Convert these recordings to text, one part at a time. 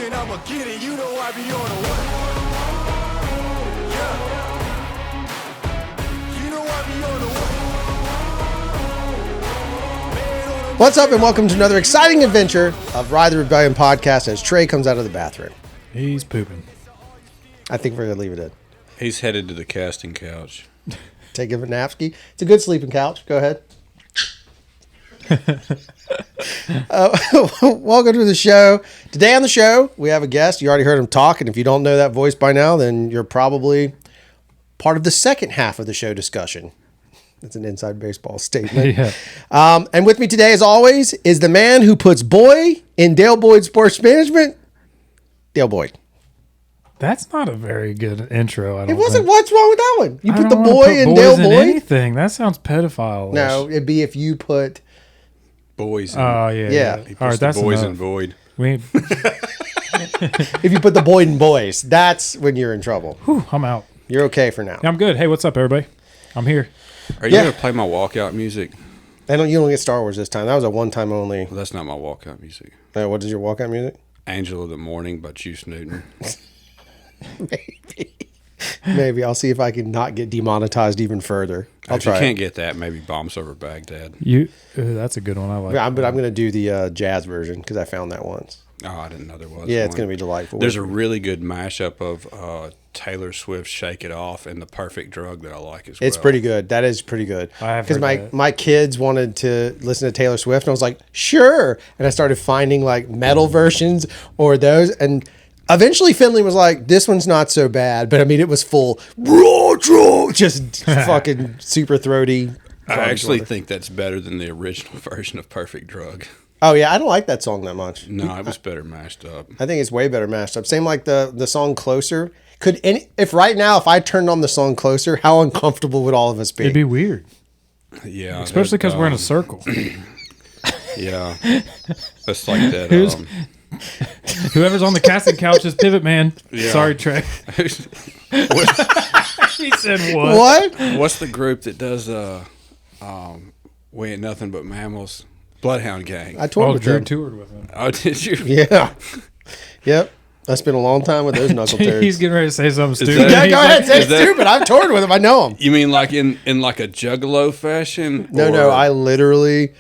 and I'ma get it. You know I be on the what? Yeah. You know I be on the what? What's up, and welcome to another exciting adventure of Ride the Rebellion podcast as Trey comes out of the bathroom. He's pooping. I think we're going to leave it in. He's headed to the casting couch. Take him a napski. It's a good sleeping couch. Go ahead. Welcome to the show. Today on the show, we have a guest. You already heard him talk, and if you don't know that voice by now, then you're probably part of the second half of the show discussion. That's an inside baseball statement. Yeah. And with me today, as always, is the man who puts boy in Dale Boyd Sports Management, Dale Boyd. That's not a very good intro. I don't It wasn't. think. What's wrong with that one? You I put don't the wanna boy put in boys Dale in Boyd? anything. That sounds pedophile. No, it'd be if you put... Boys. Oh, Yeah. yeah. He puts All right, the that's boys enough. in void. We, If you put the Boyd in boys, that's when you're in trouble. whew, I'm out. You're okay for now. Yeah, I'm good. Hey, what's up, everybody? I'm here. Are you Yeah. going to play my walkout music? You don't get Star Wars this time. That was a one-time only. Well, that's not my walkout music. What is your walkout music? Angel of the Morning by Juice Newton. Maybe. I'll see if I can not get demonetized even further. I'll If you try. can't get that, maybe Bombs Over Baghdad. That's a good one. I like. I'm going to do the jazz version because I found that once. Oh, I didn't know there was Yeah, one. it's going to be delightful. There's a really good mashup of Taylor Swift's Shake It Off and The Perfect Drug that I like as well. It's pretty good. That is pretty good. I have Because heard that. my kids wanted to listen to Taylor Swift, and I was like, sure. And I started finding like metal versions or those, and eventually Finley was like, this one's not so bad. But I mean, it was full, just fucking super throaty. I actually think that's better than the original version of Perfect Drug. Oh yeah, I don't like that song that much. No, it was better mashed up. I think it's way better mashed up. Same like the song Closer. If right now, if I turned on the song Closer, how uncomfortable would all of us be? It'd be weird, Yeah. especially because we're in a circle. Yeah. That's like that. Who's- Whoever's on the casting couch is Pivot Man. Yeah. Sorry, Trey. He said what? What? What's the group that does We Ain't Nothing But Mammals? Bloodhound Gang. I toured Oh, with Drew them. toured with him. Oh, did you? Yeah. Yep. I spent a long time with those knuckle turds. He's getting ready to say something stupid. that- Yeah, He's go like, ahead. Say is that- stupid. I've toured with them. I know them. You mean like in like a juggalo fashion? No. I literally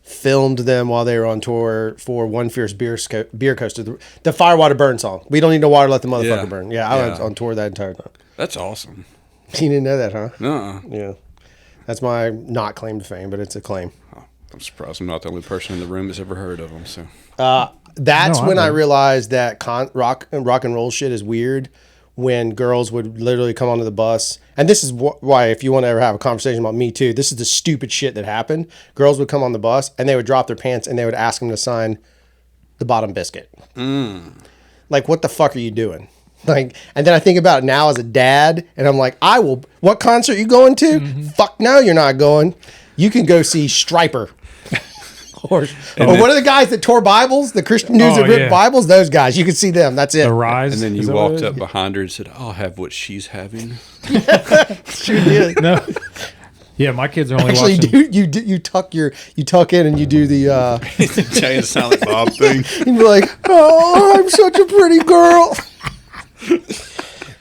filmed them while they were on tour for One Fierce Beer Coaster, the Firewater Burn song. We don't need no water, let the motherfucker Yeah. burn. Yeah, I was Yeah. on tour that entire time. That's awesome. You didn't know that, huh? Nuh-uh. Yeah. That's my not claim to fame, but it's a claim. I'm surprised I'm not the only person in the room that's ever heard of them. So That's No, I when I know. realized that rock and roll shit is weird. When girls would literally come onto the bus, and this is why, if you want to ever have a conversation about Me Too, this is the stupid shit that happened. Girls would come on the bus and they would drop their pants and they would ask them to sign the bottom biscuit. Like, what the fuck are you doing? Like, and then I think about it now as a dad, and I'm like, I will. What concert you going to? Fuck no, you're not going. You can go see Striper. Or what are the guys that tore Bibles? The Christian dudes Oh, that ripped yeah. Bibles? Those guys. You can see them. That's it. The Rise. and then Is you that what walked it up is? behind her and said, "I'll have what she's having." Sure did. No. Yeah, my kids are only Actually, watching. you tuck in and you do the. Jay and Silent Bob thing. You'd be like, "Oh, I'm such a pretty girl."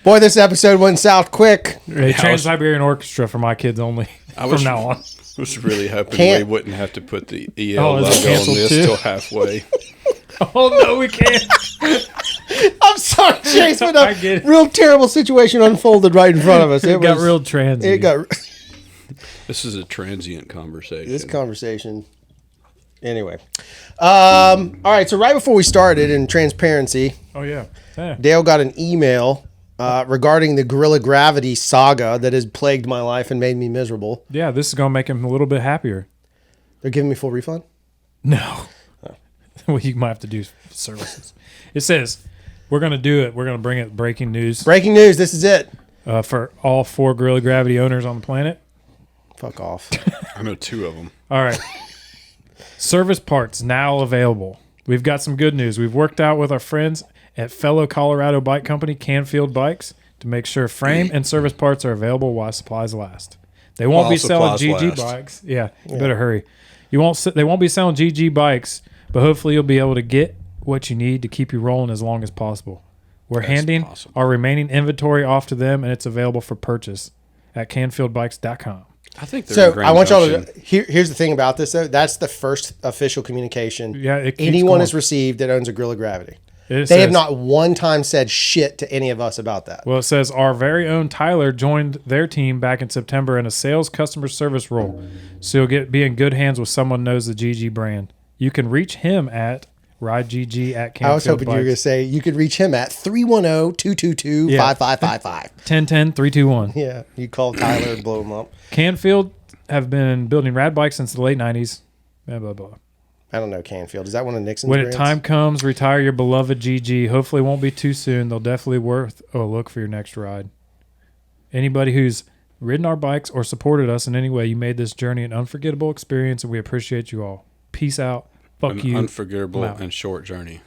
Boy, this episode went south quick. A Trans-Siberian Orchestra for my kids only from was- now on. I was really hoping Can't- we wouldn't have to put the EL Oh, is it logo on canceled this too? till halfway. Oh, no, we can't. I'm sorry, Chase, but I a get it. real terrible situation unfolded right in front of us. It got real transy. It got This is a transient conversation. this conversation. Anyway, all right. So right before we started, in transparency, Oh, yeah. Dale got an email regarding the Gorilla Gravity saga that has plagued my life and made me miserable. Yeah, this is going to make him a little bit happier. They're giving me full refund? No. Well, you might have to do services. It says, we're going to do it. We're going to bring it breaking news Breaking news. This is it. for all 4 Gorilla Gravity owners on the planet. Fuck off. I know 2 of them. All right. Service parts now available. We've got some good news. We've worked out with our friends at fellow Colorado bike company Canfield Bikes to make sure frame and service parts are available while supplies last. They won't While be selling supplies GG last. bikes. Yeah, you better hurry. They won't be selling GG bikes, but hopefully you'll be able to get what you need to keep you rolling as long as possible. We're That's handing awesome. our remaining inventory off to them, and it's available for purchase at CanfieldBikes.com. I think they're in So Grand I want y'all Junction. to. Here's the thing about this though. That's the first official communication Yeah, it keeps anyone going. has received that owns a Grill of Gravity. It They have says- not one time said shit to any of us about that. Well, it says our very own Tyler joined their team back in September in a sales customer service role. So you'll be in good hands with someone who knows the GG brand. You can reach him at RideGG at Canfield I was hoping you were going to Bikes. say you could reach him at 310-222-5555. 1010-321. Yeah, you call Tyler and blow him up. Canfield have been building rad bikes since the late 90s. Blah, blah, blah. I don't know Canfield. Is that one of Nixon's When brands? time comes, retire your beloved GG. Hopefully it won't be too soon. They'll definitely worth a look for your next ride. Anybody who's ridden our bikes or supported us in any way, you made this journey an unforgettable experience, and we appreciate you all. Peace out. Fuck An you. unforgettable I'm out. and short journey.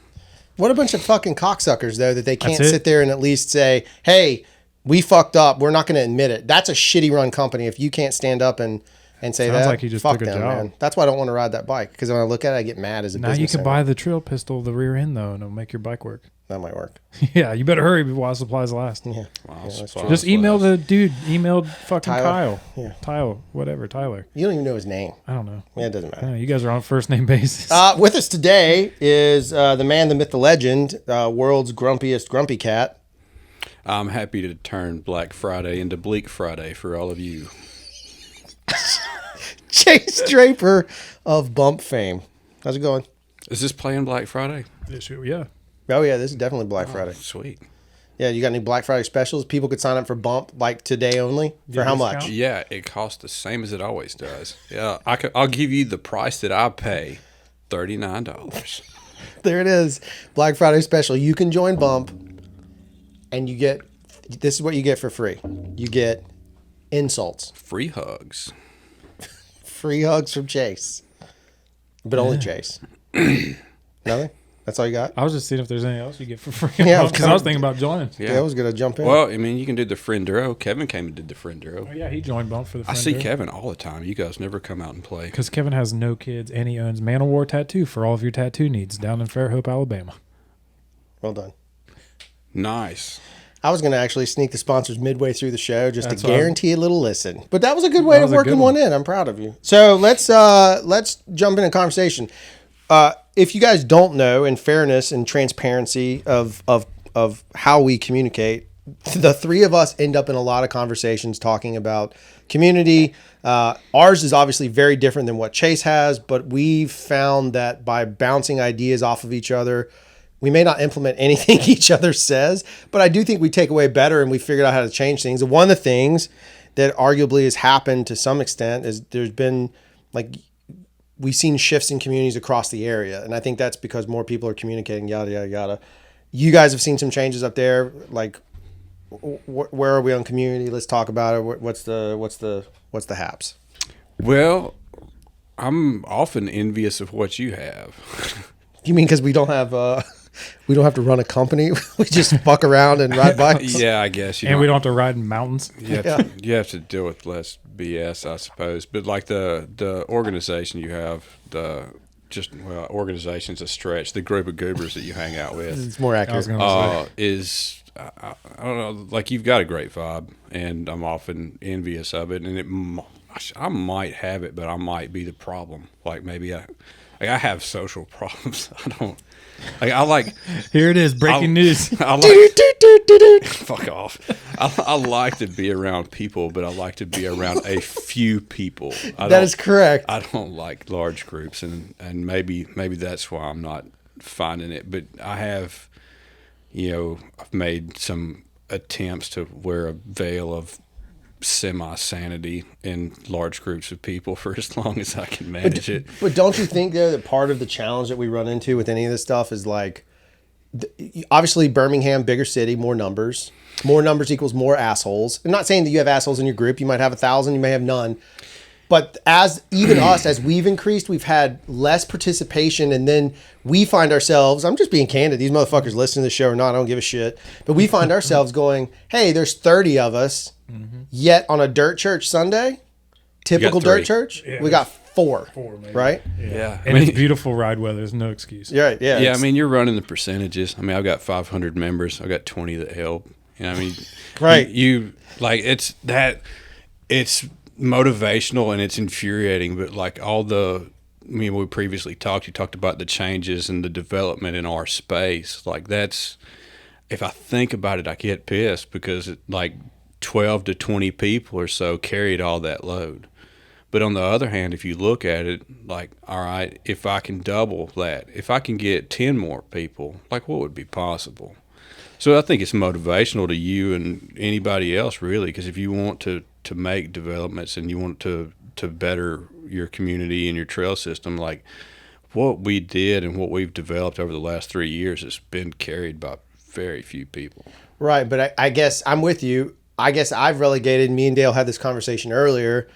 What a bunch of fucking cocksuckers, though, that they can't That's it. sit there and at least say, hey, we fucked up. We're not going to admit it. That's a shitty run company if you can't stand up and say Sounds that. like you just fuck took a them, job. man. That's why I don't want to ride that bike, because when I look at it, I get mad as a Now you business can owner. buy the trail pistol, the rear end, though, and it'll make your bike work. That might work. Yeah, you better hurry while supplies last. Yeah. Wow, that's wow, Just email the dude. Emailed fucking Tyler. Kyle. Yeah. Tyler. Whatever. Tyler. You don't even know his name. I don't know. Yeah, it doesn't matter. Yeah, you guys are on a first name basis. With us today is the man, the myth, the legend, world's grumpiest grumpy cat. I'm happy to turn Black Friday into Bleak Friday for all of you. Chase Draper of Bump fame. How's it going? Is this playing Black Friday? Yeah. Oh, yeah, this is definitely Black Friday. Sweet. Yeah, you got any Black Friday specials? People could sign up for Bump like today only. For how much? discount? Yeah, it costs the same as it always does. Yeah, I'll give you the price that I pay, $39. There it is. Black Friday special. You can join Bump and you get, this is what you get for free. You get insults. Free hugs. Free hugs from Chase. But only Chase. Nothing? That's all you got? I was just seeing if there's anything else you get for free. Yeah, Because I was thinking about joining. Yeah, I was going to jump in. Well, I mean, you can do the Frienduro. Kevin came and did the Frienduro. Oh, yeah, he joined Bump for the I see Kevin all the time. You guys never come out and play. Because Kevin has no kids and he owns Man of War Tattoo for all of your tattoo needs down in Fairhope, Alabama. Well done. Nice. I was going to actually sneak the sponsors midway through the show just That's to what I was- guarantee a little listen. But that was a good way That of was a working good one one. in. I'm proud of you. So let's jump into conversation. If you guys don't know, in fairness and transparency of how we communicate, the three of us end up in a lot of conversations talking about community. Ours is obviously very different than what Chase has, but we've found that by bouncing ideas off of each other, we may not implement anything each other says, but I do think we take away better and we figured out how to change things. And one of the things that arguably has happened to some extent is there's been like, we've seen shifts in communities across the area. And I think that's because more people are communicating, yada, yada, yada. You guys have seen some changes up there. Like, where are we on community? Let's talk about it. What's the haps? Well, I'm often envious of what you have. You mean because we don't have to run a company? We just fuck around and ride bikes? Yeah, I guess. And we don't have to ride in mountains. You have to deal with less BS, I suppose. But like the organization you have, organization's a stretch. The group of goobers that you hang out with It's more I was accurate. going to say. is I don't know. Like you've got a great vibe, and I'm often envious of it. And I might have it, but I might be the problem. Like maybe I have social problems. I don't. Like I like. Here it is, breaking news. I like. Fuck off. I like to be around people, but I like to be around a few people. That is correct. I don't like large groups, and maybe that's why I'm not finding it. But I have, I've made some attempts to wear a veil of semi-sanity in large groups of people for as long as I can manage it. But don't you think, though, that part of the challenge that we run into with any of this stuff is like, obviously Birmingham, bigger city, more numbers. More numbers equals more assholes. I'm not saying that you have assholes in your group. You might have 1,000, you may have none. But as we've increased, we've had less participation, and then we find ourselves, I'm just being candid, these motherfuckers listen to the show or not, I don't give a shit. But we find ourselves going, hey, there's 30 of us, yet on a dirt church Sunday, typical three. dirt church, we got 4, maybe. right? Yeah. And it's beautiful ride weather. There's no excuse. You're right. Yeah. Yeah, I it's- mean, you're running the percentages. I mean, I've got 500 members. I've got 20 that help. You know, I mean, Right. You like it's motivational and it's infuriating, but like we previously talked. You talked about the changes and the development in our space. Like that's, if I think about it, I get pissed because 12 to 20 people or so carried all that load. But on the other hand, if you look at it, like, all right, if I can double that, if I can get 10 more people, like what would be possible? So I think it's motivational to you and anybody else, really, because if you want to make developments and you want to better your community and your trail system, like what we did and what we've developed over the last 3 years has been carried by very few people. Right. But I guess I'm with you. I guess I've relegated, me and Dale had this conversation earlier.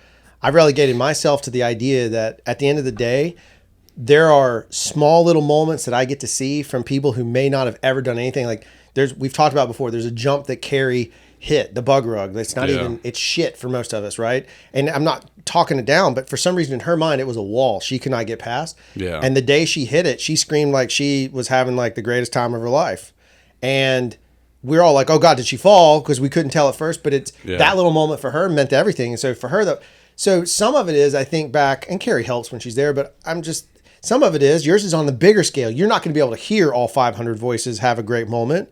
I've relegated myself to the idea that at the end of the day, there are small little moments that I get to see from people who may not have ever done anything. Like we've talked about before, there's a jump that Carrie hit, the bug rug. That's not even, it's shit for most of us, right? And I'm not talking it down, but for some reason in her mind, it was a wall she could not get past. Yeah. And the day she hit it, she screamed like she was having like the greatest time of her life. And we're all like, oh God, did she fall? Because we couldn't tell at first, but that little moment for her meant everything. And so for her, so some of it is, I think back, and Carrie helps when she's there, but some of it is, yours is on the bigger scale. You're not going to be able to hear all 500 voices have a great moment.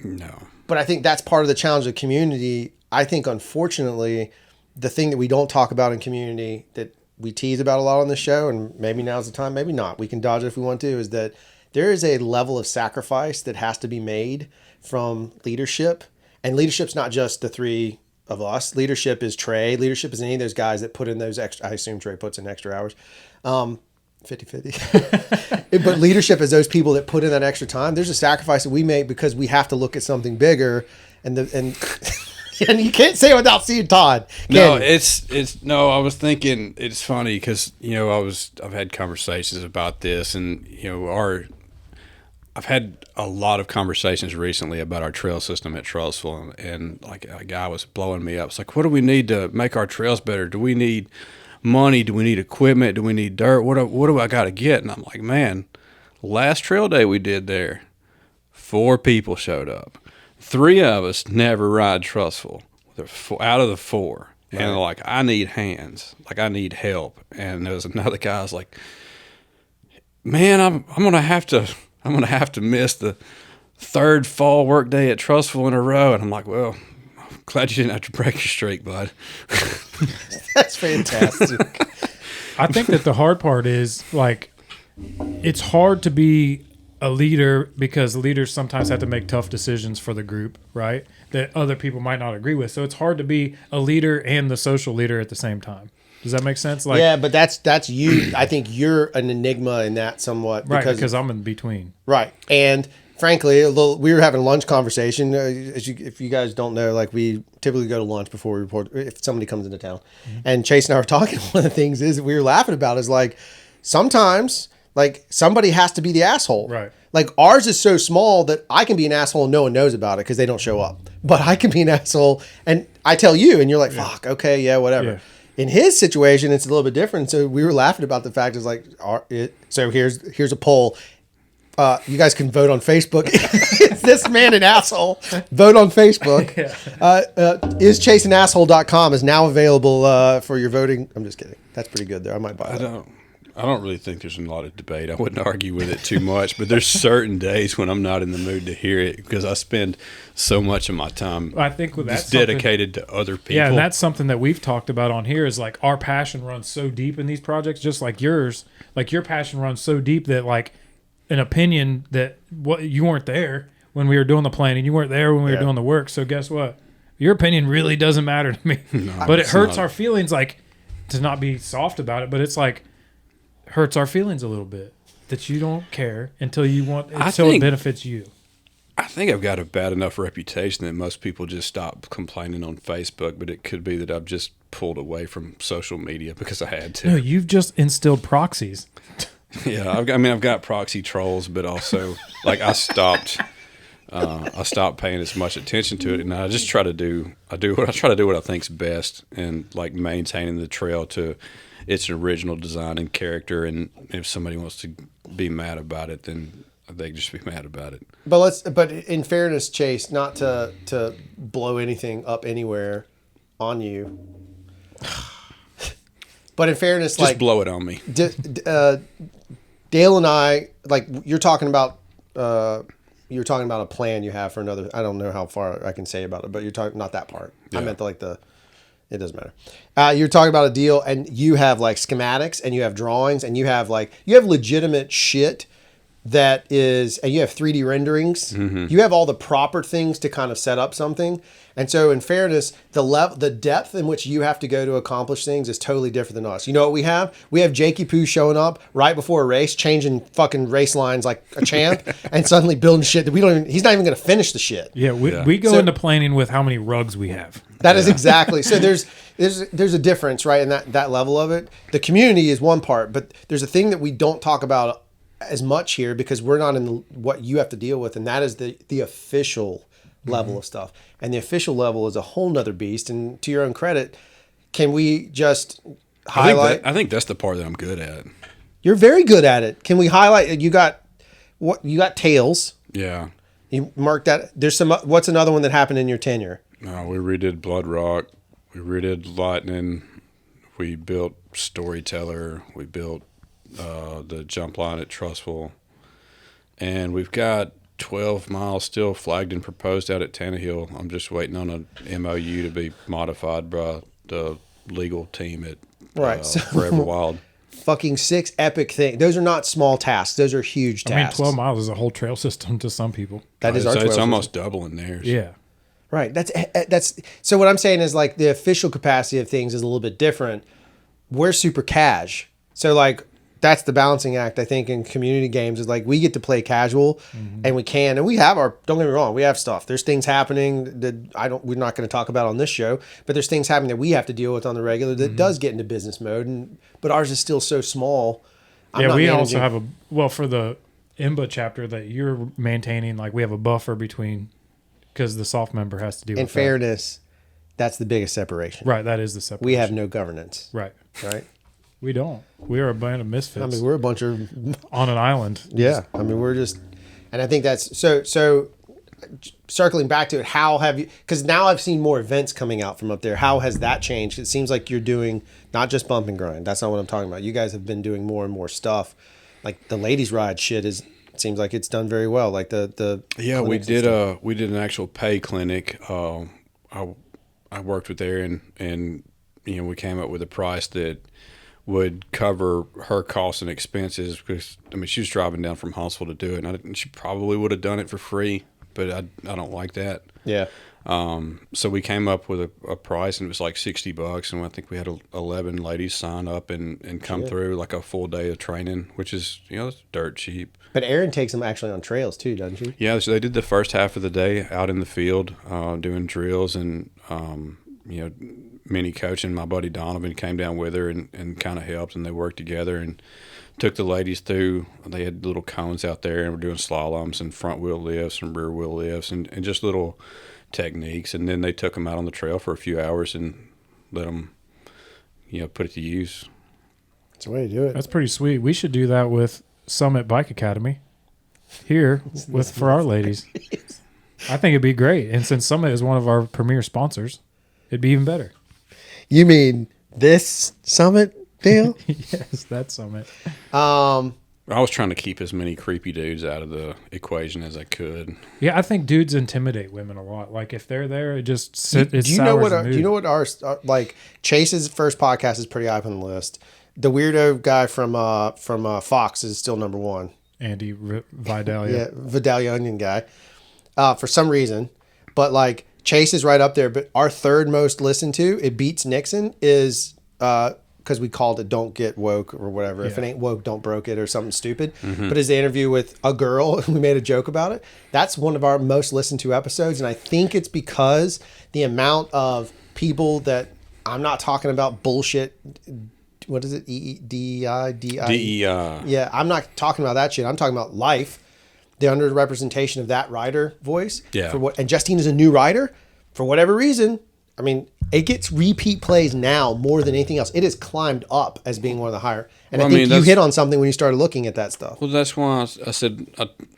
No. But I think that's part of the challenge of community. I think, unfortunately, the thing that we don't talk about in community that we tease about a lot on the show, and maybe now's the time, maybe not, we can dodge it if we want to, is that there is a level of sacrifice that has to be made from leadership. And leadership's not just the three of us. Leadership is Trey. Leadership is any of those guys that put in those extra, I assume Trey puts in extra hours. 50-50. But leadership is those people that put in that extra time. There's a sacrifice that we make because we have to look at something bigger. And you can't say it without seeing Todd. No, I was thinking it's funny because, I've had conversations about this and, I've had a lot of conversations recently about our trail system at Trustful, and like a guy was blowing me up. It's like, what do we need to make our trails better? Do we need money? Do we need equipment? Do we need dirt? What do I got to get? And I'm like, man, last trail day we did there, 4 people showed up. 3 of us never ride Trustful out of the 4. Right. And like, I need hands, like I need help. And there was another guy, I was like, man, I'm gonna have to miss the 3rd fall work day at Trustful in a row. And I'm like, well, I'm glad you didn't have to break your streak, bud. That's fantastic. I think that the hard part is, like, it's hard to be a leader because leaders sometimes have to make tough decisions for the group, right? That other people might not agree with. So it's hard to be a leader and the social leader at the same time. Does that make sense? Like, yeah, but that's you. I think you're an enigma in that somewhat. Because I'm in between. Right. And frankly, we were having a lunch conversation. If you guys don't know, like we typically go to lunch before we report if somebody comes into town. Mm-hmm. And Chase and I were talking. One of the things is we were laughing about is like sometimes like somebody has to be the asshole. Right. Like ours is so small that I can be an asshole and no one knows about it because they don't show up. But I can be an asshole and I tell you and you're like, fuck, okay, yeah, whatever. Yeah. In his situation, it's a little bit different. So we were laughing about the fact is like, so here's a poll. You guys can vote on Facebook. Is this man an asshole? Vote on Facebook. Is chaseanasshole.com is now available for your voting. I'm just kidding. That's pretty good there. I might buy that. I don't really think there's a lot of debate. I wouldn't argue with it too much, but there's certain days when I'm not in the mood to hear it because I spend so much of my time I think that's dedicated to other people. Yeah, and that's something that we've talked about on here is like our passion runs so deep in these projects, just like yours. Like your passion runs so deep that like an opinion that you weren't there when we were doing the planning, you weren't there when we were doing the work. So guess what? Your opinion really doesn't matter to me. No, but it hurts our feelings, like to not be soft about it, but it's like hurts our feelings a little bit that you don't care until it benefits you. I think I've got a bad enough reputation that most people just stop complaining on Facebook, but it could be that I've just pulled away from social media because I had to. No, you've just instilled proxies. Yeah, I've got proxy trolls, but also like I stopped paying as much attention to it, and I just try to do what I think's best, and like maintaining the trail to it's an original design and character, and if somebody wants to be mad about it, then they can just be mad about it. But in fairness, Chase, not to blow anything up anywhere on you. But in fairness, Just blow it on me. Dale and I, like you're talking about a plan you have for another. I don't know how far I can say about it, but you're talking not that part. Yeah. I meant it doesn't matter. You're talking about a deal, and you have like schematics, and you have drawings, and you have legitimate shit that is, and you have 3D renderings. Mm-hmm. You have all the proper things to kind of set up something. And so, in fairness, the depth in which you have to go to accomplish things is totally different than us. You know what we have? We have Jakey Poo showing up right before a race, changing fucking race lines like a champ, and suddenly building shit that he's not even going to finish the shit. Yeah, we go into planning with how many rugs we have. That is exactly. So there's a difference, right, in that level of it. The community is one part, but there's a thing that we don't talk about as much here because we're not in what you have to deal with, and that is the official level of stuff. And the official level is a whole nother beast. And to your own credit, can we just highlight? I think that's the part that I'm good at. You're very good at it. Can we highlight? You got Tails. Yeah. You marked that. There's some. What's another one that happened in your tenure? We redid Blood Rock. We redid Lightning. We built Storyteller. We built the jump line at Trustful. And we've got 12 miles still flagged and proposed out at Tannehill. I'm just waiting on a MOU to be modified by the legal team at Forever Wild. Fucking 6 epic things. Those are not small tasks. Those are huge tasks. 12 miles is a whole trail system to some people. That is our trail It's system. almost doubling theirs. Yeah. Right. That's so what I'm saying is like the official capacity of things is a little bit different. We're super cash. So like that's the balancing act, I think, in community games is like we get to play casual and we can, and we have don't get me wrong, we have stuff. There's things happening that we're not going to talk about on this show, but there's things happening that we have to deal with on the regular that does get into business mode, but ours is still so small. We also have for the IMBA chapter that you're maintaining, like we have a buffer between, because the soft member has to deal with in fairness, that's the biggest separation. Right, that is the separation. We have no governance. Right. We don't. We are a band of misfits. I mean, we're a bunch of on an island. Yeah. I mean, we're just, and I think that's so circling back to it, how have you, because now I've seen more events coming out from up there. How has that changed? It seems like you're doing not just bump and grind. That's not what I'm talking about. You guys have been doing more and more stuff. Like the ladies ride shit it seems like it's done very well. Like the we did an actual pay clinic. I worked with Erin, and we came up with a price that would cover her costs and expenses, because she was driving down from Huntsville to do it, and she probably would have done it for free, but I don't like that. Yeah. So we came up with a price, and it was like $60, and I think we had 11 ladies sign up and come through like a full day of training, which is it's dirt cheap. But Erin takes them actually on trails too, doesn't she? Yeah, so they did the first half of the day out in the field doing drills and mini coaching. My buddy Donovan came down with her and kind of helped, and they worked together and took the ladies through. They had little cones out there, and we're doing slaloms and front wheel lifts and rear wheel lifts and just little techniques. And then they took them out on the trail for a few hours and let them put it to use. That's the way to do it. That's pretty sweet. We should do that with Summit Bike Academy here for our ladies. I think it'd be great. And since Summit is one of our premier sponsors, it'd be even better. You mean this Summit deal? Yes, that Summit. I was trying to keep as many creepy dudes out of the equation as I could. Yeah, I think dudes intimidate women a lot. Like if they're there, it just sours do you know what our like Chase's first podcast is pretty high up on the list. The weirdo guy from Fox is still number one. Andy Vidalia. Yeah, Vidalia Onion guy. For some reason, but like Chase is right up there. But our third most listened to, it beats Nixon, is because we called it "Don't Get Woke" or whatever. If it ain't woke, don't broke it or something stupid. But is the interview with a girl, and we made a joke about it. That's one of our most listened to episodes, and I think it's because the amount of people that I'm not talking about bullshit. What is it? DEI? Yeah, I'm not talking about that shit. I'm talking about life. The underrepresentation of that rider voice. Yeah. And Justine is a new rider. For whatever reason, I mean, it gets repeat plays now more than anything else. It has climbed up as being one of the higher. And Well, I think you that's- hit on something when you started looking at that stuff. Well, that's why I said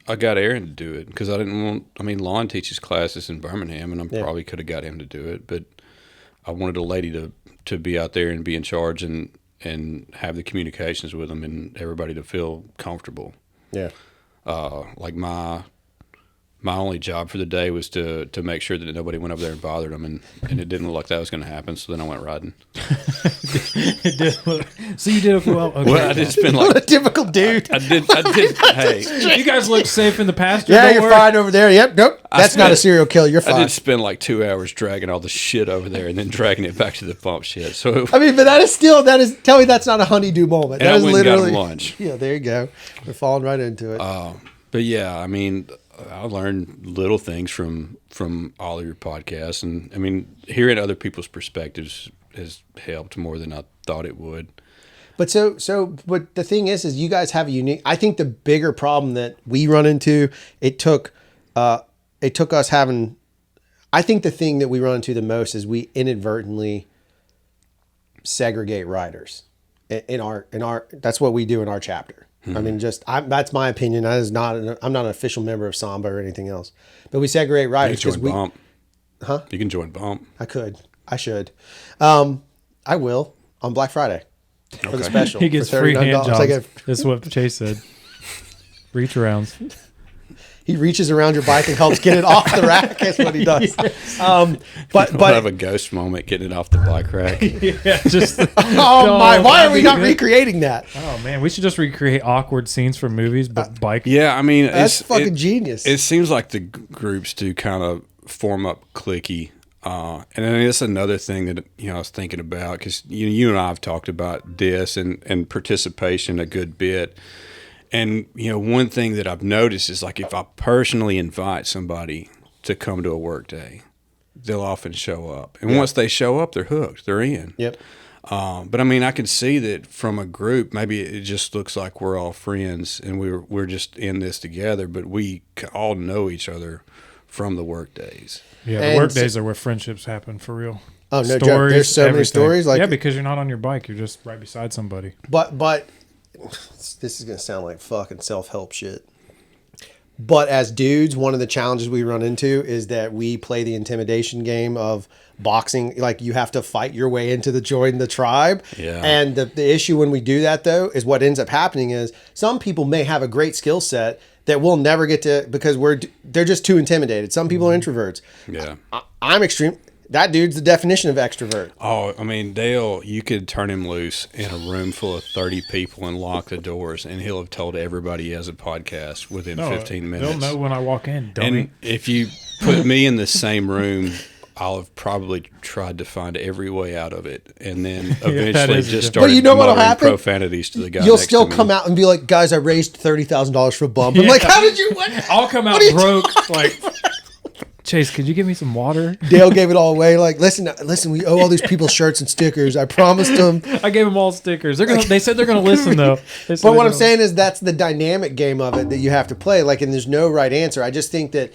I got Aaron to do it because I didn't want. I mean, Lon teaches classes in Birmingham, and I probably could have got him to do it, but I wanted a lady to be out there and be in charge and have the communications with them and everybody to feel comfortable. Yeah. Like my only job for the day was to make sure that nobody went over there and bothered them, and it didn't look like that was going to happen. So then I went riding. It did look- so you did it well. Okay. Well, I did spend What a like typical dude. I did. Hey, You guys look safe in the pasture. Yeah, don't you're worry. fine over there. Yep, nope. That's not a spent- serial killer. You're I fine. did spend like 2 hours dragging all the shit over there and then dragging it back to the pump shed. So I mean, but tell me that's not a honeydew moment. And That I is went and got literally him lunch. Yeah, there you go. We're falling right into it. But yeah, I mean, I learned little things from all of your podcasts, and I mean, hearing other people's perspectives has helped more than I thought it would. But but the thing is you guys have a unique. I think the bigger problem that we run into, it took us having. I think the thing that we run into the most is we inadvertently segregate riders in our. That's what we do in our chapter. I mean, that's my opinion. That is not. I'm not an official member of Samba or anything else, but we segregate You riders can because join we. Bump. Huh? You can join Bump. I should. I will on Black Friday for the special. He gets for free hand $39. jobs. I get- That's what Chase said. Reach arounds. He reaches around your bike and helps get it off the rack. That's what he does. But We'll have a ghost moment getting it off the bike rack. Yeah, just. oh my! Why are we that'd be not good. recreating that? Oh man, we should just recreate awkward scenes from movies, but bike. Yeah, I mean, That's fucking genius. It seems like the groups do kind of form up cliquey. And then it's another thing that I was thinking about because you and I have talked about this and participation a good bit. And one thing that I've noticed is like if I personally invite somebody to come to a work day, they'll often show up. And once they show up, they're hooked. They're in. Yep. But I mean, I can see that from a group, maybe it just looks like we're all friends and we're just in this together, but we all know each other from the work days. Yeah, the And work so- days are where friendships happen for real. Oh, no joke. There's so many stories, like- yeah, because you're not on your bike, you're just right beside somebody. But this is gonna sound like fucking self-help shit. But as dudes, one of the challenges we run into is that we play the intimidation game of boxing. Like you have to fight your way into join the tribe. Yeah. And the issue when we do that though is what ends up happening is some people may have a great skill set that we'll never get to because they're just too intimidated. Some people are introverts. Yeah. I'm extreme. That dude's the definition of extrovert. Oh, I mean, Dale, you could turn him loose in a room full of 30 people and lock the doors, and he'll have told everybody he has a podcast within 15 minutes. They'll know when I walk in, dummy. And if you put me in the same room, I'll have probably tried to find every way out of it, and then eventually is just a- started But you know what'll muttering happen? profanities to the guy You'll next still to me. come out and be like, guys, I raised $30,000 for a bump. I'm like, how did you? What? I'll come out What are you broke. Like, Chase, could you give me some water? Dale gave it all away. Like, listen, we owe all these people shirts and stickers. I promised them. I gave them all stickers. They said they're gonna listen though. They said But what they're I'm saying is that's the dynamic game of it that you have to play. Like, and there's no right answer. I just think that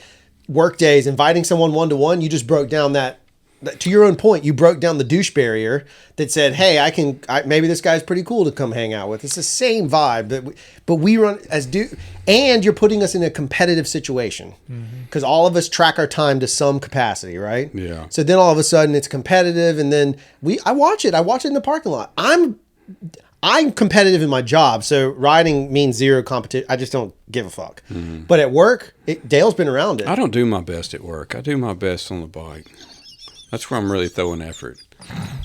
work days, inviting someone one-to-one, you just broke down that to your own point, you broke down the douche barrier that said, hey, maybe this guy's pretty cool to come hang out with. It's the same vibe, but we run as and you're putting us in a competitive situation because all of us track our time to some capacity, right? Yeah. So then all of a sudden it's competitive, and then I watch it in the parking lot. I'm competitive in my job, so riding means zero competition. I just don't give a fuck. But at work, Dale's been around it. I don't do my best at work. I do my best on the bike. That's where I'm really throwing effort.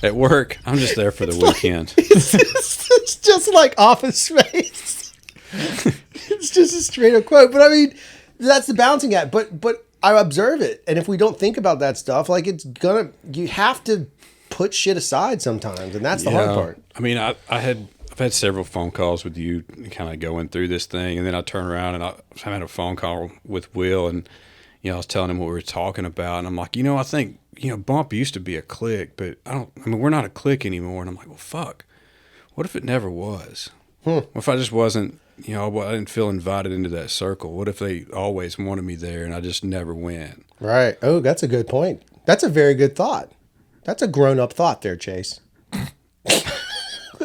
At work, I'm just there for the weekend. It's just like Office Space. It's just a straight up quote. But I mean, that's the balancing act. But I observe it. And if we don't think about that stuff, like you have to put shit aside sometimes. And that's the hard part. I mean, I've had several phone calls with you kind of going through this thing. And then I turn around and I had a phone call with Will, and, I was telling him what we were talking about. And I'm like, I think, Bump used to be a clique, but we're not a clique anymore. And I'm like, well, fuck. What if it never was? What if I just wasn't, I didn't feel invited into that circle? What if they always wanted me there and I just never went? Right. Oh, that's a good point. That's a very good thought. That's a grown-up thought there, Chase.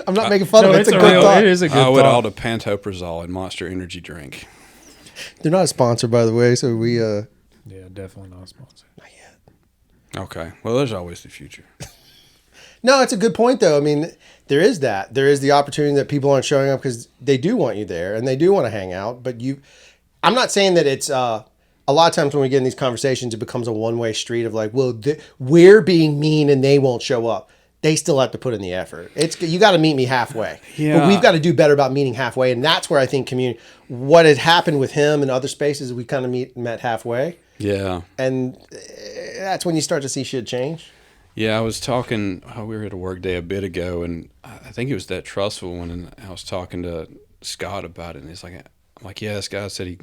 I'm not making fun of it. It's a good real, thought. it is a good I would thought. all the pantoprazole and Monster Energy drink. They're not a sponsor, by the way, so we... Yeah, definitely not a sponsor. Not yet. Okay. Well, there's always the future. No, it's a good point, though. I mean, there is that. There is the opportunity that people aren't showing up because they do want you there and they do want to hang out. But I'm not saying that it's... a lot of times when we get in these conversations, it becomes a one-way street of like, well, we're being mean and they won't show up. They still have to put in the effort. You got to meet me halfway. Yeah. But we've got to do better about meeting halfway. And that's where I think what had happened with him and other spaces, we kind of met halfway. Yeah. And that's when you start to see shit change. Yeah, I was talking, we were at a work day a bit ago, and I think it was that trustful one, and I was talking to Scott about it, and he's like, I'm like, yeah, this guy said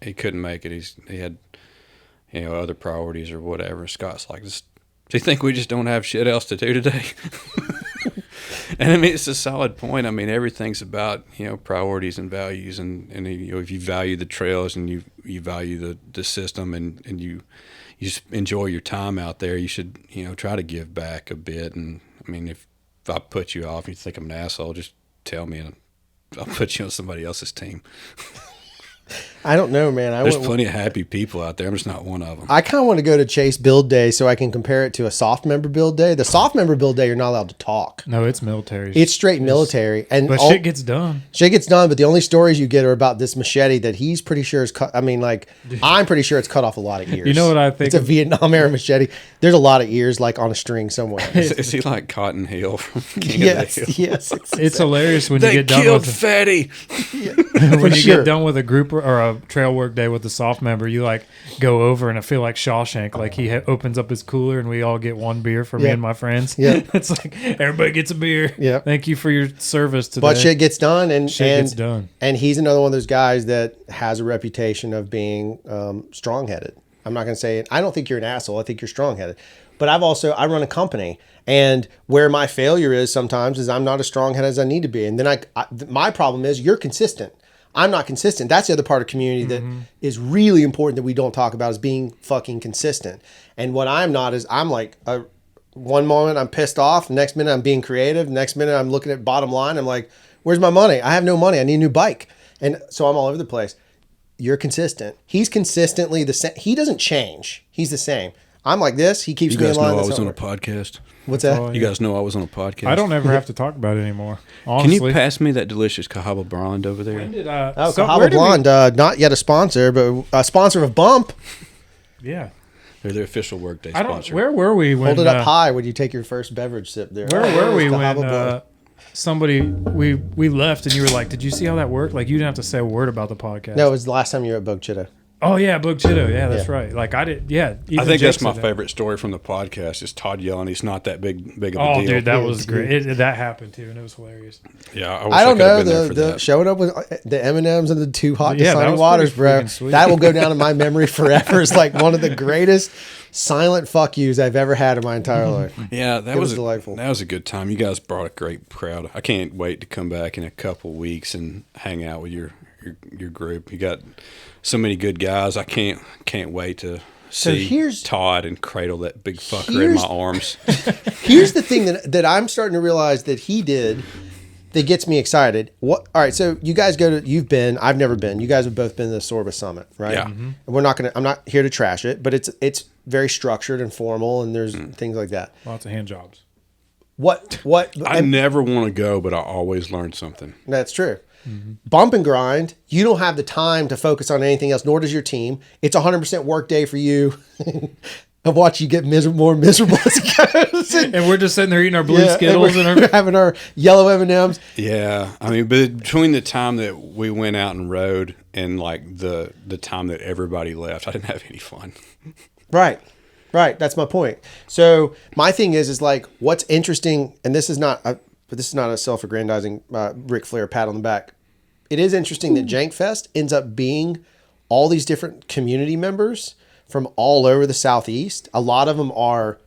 he couldn't make it. He had, other priorities or whatever. Scott's like, do you think we just don't have shit else to do today? And I mean, it's a solid point. I mean, everything's about, priorities and values, and if you value the trails and you value the system and you just enjoy your time out there, you should, try to give back a bit. And I mean, if I put you off and you think I'm an asshole, just tell me and I'll put you on somebody else's team. I don't know, man. There's plenty of happy people out there. I'm just not one of them. I kind of want to go to Chase Build Day so I can compare it to a soft member build day. The soft member build day, you're not allowed to talk. No, it's military. It's straight military. But shit gets done. Shit gets done, but the only stories you get are about this machete that he's pretty sure is cut. I mean, like, I'm pretty sure it's cut off a lot of ears. You know what I think? It's a Vietnam era machete. There's a lot of ears, like, on a string somewhere. Is he like Cotton Hill from King Yes, of the Hill? yes. It's hilarious when you They get done killed with Fatty. For when you sure. get done with a group or a trail work day with the soft member. You like go over and I feel like Shawshank. Like he opens up his cooler and we all get one beer for me Yeah. and my friends. Yeah. It's like everybody gets a beer. Yeah. Thank you for your service today. But shit gets done, and Shit gets done. And he's another one of those guys that has a reputation of being strong-headed. I'm not going to say it. I don't think you're an asshole. I think you're strong-headed. But I run a company, and where my failure is sometimes is I'm not as strong-headed as I need to be. And then my problem is you're consistent. I'm not consistent. That's the other part of community that is really important that we don't talk about is being fucking consistent. And what I'm not is I'm like one moment I'm pissed off, next minute I'm being creative, next minute I'm looking at bottom line. I'm like, where's my money? I have no money. I need a new bike. And so I'm all over the place. You're consistent. He's consistently the same. He doesn't change. He's the same. I'm like this. He keeps You me guys in line. know I That's was how on it a works. podcast. What's that? Oh, You guys know I was on a podcast. I don't ever have to talk about it anymore. Can Honestly. you pass me that delicious Cahaba Blonde over there? When did Oh, so Cahaba where did we- Blonde, not yet a sponsor, but a sponsor of Bump. Yeah. They're their official workday I don't. sponsor. Where were we when? Hold it up high when you take your first beverage sip there. Where were we Cahaba when Blonde. somebody we left and you were like, "Did you see how that worked?" Like you didn't have to say a word about the podcast. No, it was the last time you were at Bug Chitta. Oh yeah, Bug Chitto. Yeah, that's Yeah. right. Like I did. Yeah. I even think Jake that's my said that. favorite story from the podcast is Todd yelling he's not that big of a Oh, deal. dude, that Yeah, was dude. great. That happened too, and it was hilarious. Yeah, I wish I don't could have know been there the for the that. showing up with the M&Ms and the two hot Yeah, that Dasani was waters, pretty bro. freaking sweet. That will go down in my memory forever. It's like one of the greatest silent fuck yous I've ever had in my entire life. Yeah, that It was was delightful. That was a good time. You guys brought a great crowd. I can't wait to come back in a couple weeks and hang out with your group. You got so many good guys. I can't wait to see here's- Todd and cradle that big fucker in here's- my arms. Here's the thing that I'm starting to realize that he did that gets me excited. All right, so you guys you've been, I've never been. You guys have both been to the Sorba Summit, right? Yeah. And I'm not here to trash it, but it's very structured and formal and there's things like that. Lots of hand jobs. What I and never want to go, but I always learn something. that's true. Bump and grind, you don't have the time to focus on anything else, nor does your team. It's 100% work day for you. I've watched you get more miserable as it goes. And we're just sitting there eating our blue Skittles and and we're our. having our yellow M&Ms. Yeah, I mean, but between the time that we went out and rode and like the time that everybody left, I didn't have any fun. Right. That's my point. So my thing is like what's interesting, and this is not a self-aggrandizing Ric Flair pat on the back. It is interesting that Jank Fest ends up being all these different community members from all over the Southeast. A lot of them are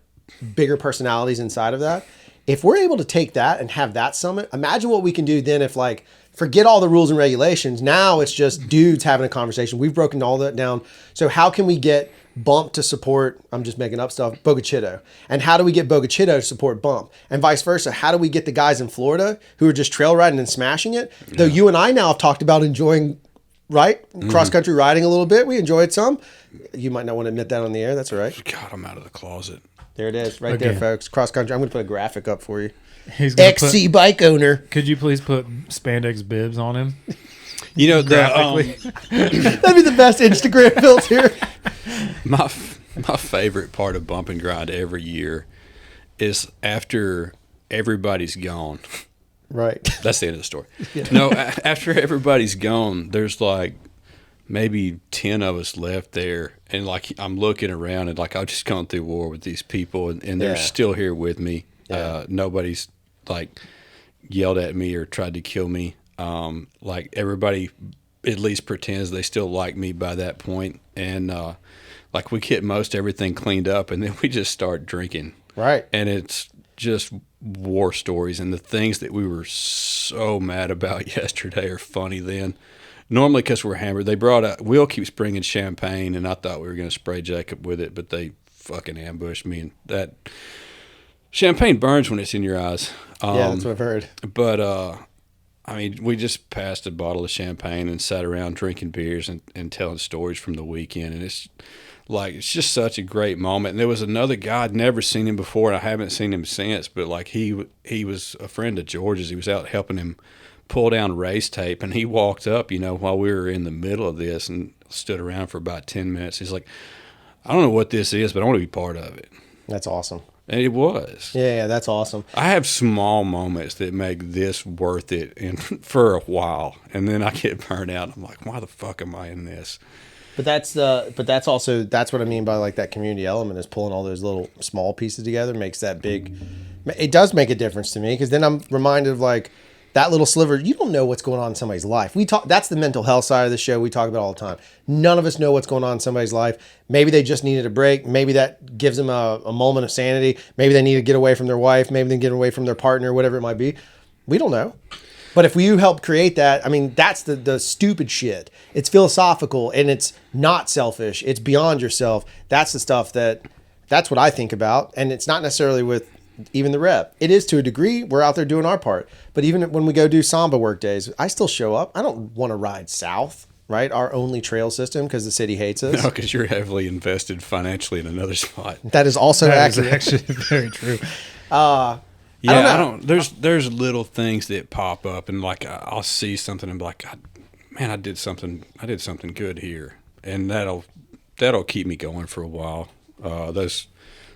bigger personalities inside of that. If we're able to take that and have that summit, imagine what we can do then if like, forget all the rules and regulations. Now it's just dudes having a conversation. We've broken all that down. So how can we get Bump to support, I'm just making up stuff, Bogachito. And how do we get Bogachito to support Bump? And vice versa. How do we get the guys in Florida who are just trail riding and smashing it? Yeah. Though you and I now have talked about enjoying, right? Cross-country riding a little bit. We enjoyed some. You might not want to admit that on the air. That's all right. God, I'm out of the closet. There it is. Right there, folks. Cross-country. I'm going to put a graphic up for you. He's gonna XC bike owner. Could you please put spandex bibs on him? You know, Graphically. That'd be the best Instagram filter. My favorite part of Bump and Grind every year is after everybody's gone. Right. That's the end of the story. Yeah. No, after everybody's gone, there's like maybe 10 of us left there. And like I'm looking around and like I've just gone through war with these people and they're still here with me. Yeah. Nobody's like yelled at me or tried to kill me. Like everybody at least pretends they still like me by that point. And like we get most everything cleaned up and then we just start drinking. Right. And it's just war stories. And the things that we were so mad about yesterday are funny then. Normally because we're hammered, they brought out, Will keeps bringing champagne and I thought we were going to spray Jacob with it, but they fucking ambushed me. And that champagne burns when it's in your eyes. Yeah, that's what I've heard. But, I mean, we just passed a bottle of champagne and sat around drinking beers and telling stories from the weekend. And it's just such a great moment. And there was another guy, I'd never seen him before, and I haven't seen him since, but like he was a friend of George's. He was out helping him pull down race tape, and he walked up, while we were in the middle of this and stood around for about 10 minutes. He's like, I don't know what this is, but I want to be part of it. That's awesome. And it was. Yeah, that's awesome. I have small moments that make this worth it and for a while, and then I get burned out. I'm like, why the fuck am I in this? But that's what I mean by like that community element is pulling all those little small pieces together makes that big. It does make a difference to me because then I'm reminded of like that little sliver. You don't know what's going on in somebody's life. That's the mental health side of the show we talk about all the time. None of us know what's going on in somebody's life. Maybe they just needed a break. Maybe that gives them a moment of sanity. Maybe they need to get away from their wife. Maybe they get away from their partner, whatever it might be. We don't know. But if you help create that, I mean, that's the stupid shit. It's philosophical and it's not selfish. It's beyond yourself. That's the stuff that's what I think about. And it's not necessarily with even the rep. It is to a degree. We're out there doing our part. But even when we go do Samba work days, I still show up. I don't want to ride south, right? Our only trail system because the city hates us. No, because you're heavily invested financially in another spot. That is also accurate. Actually very true. Yeah, I don't. There's little things that pop up, and like I'll see something and be like, God, man, I did something good here, and that'll keep me going for a while. Those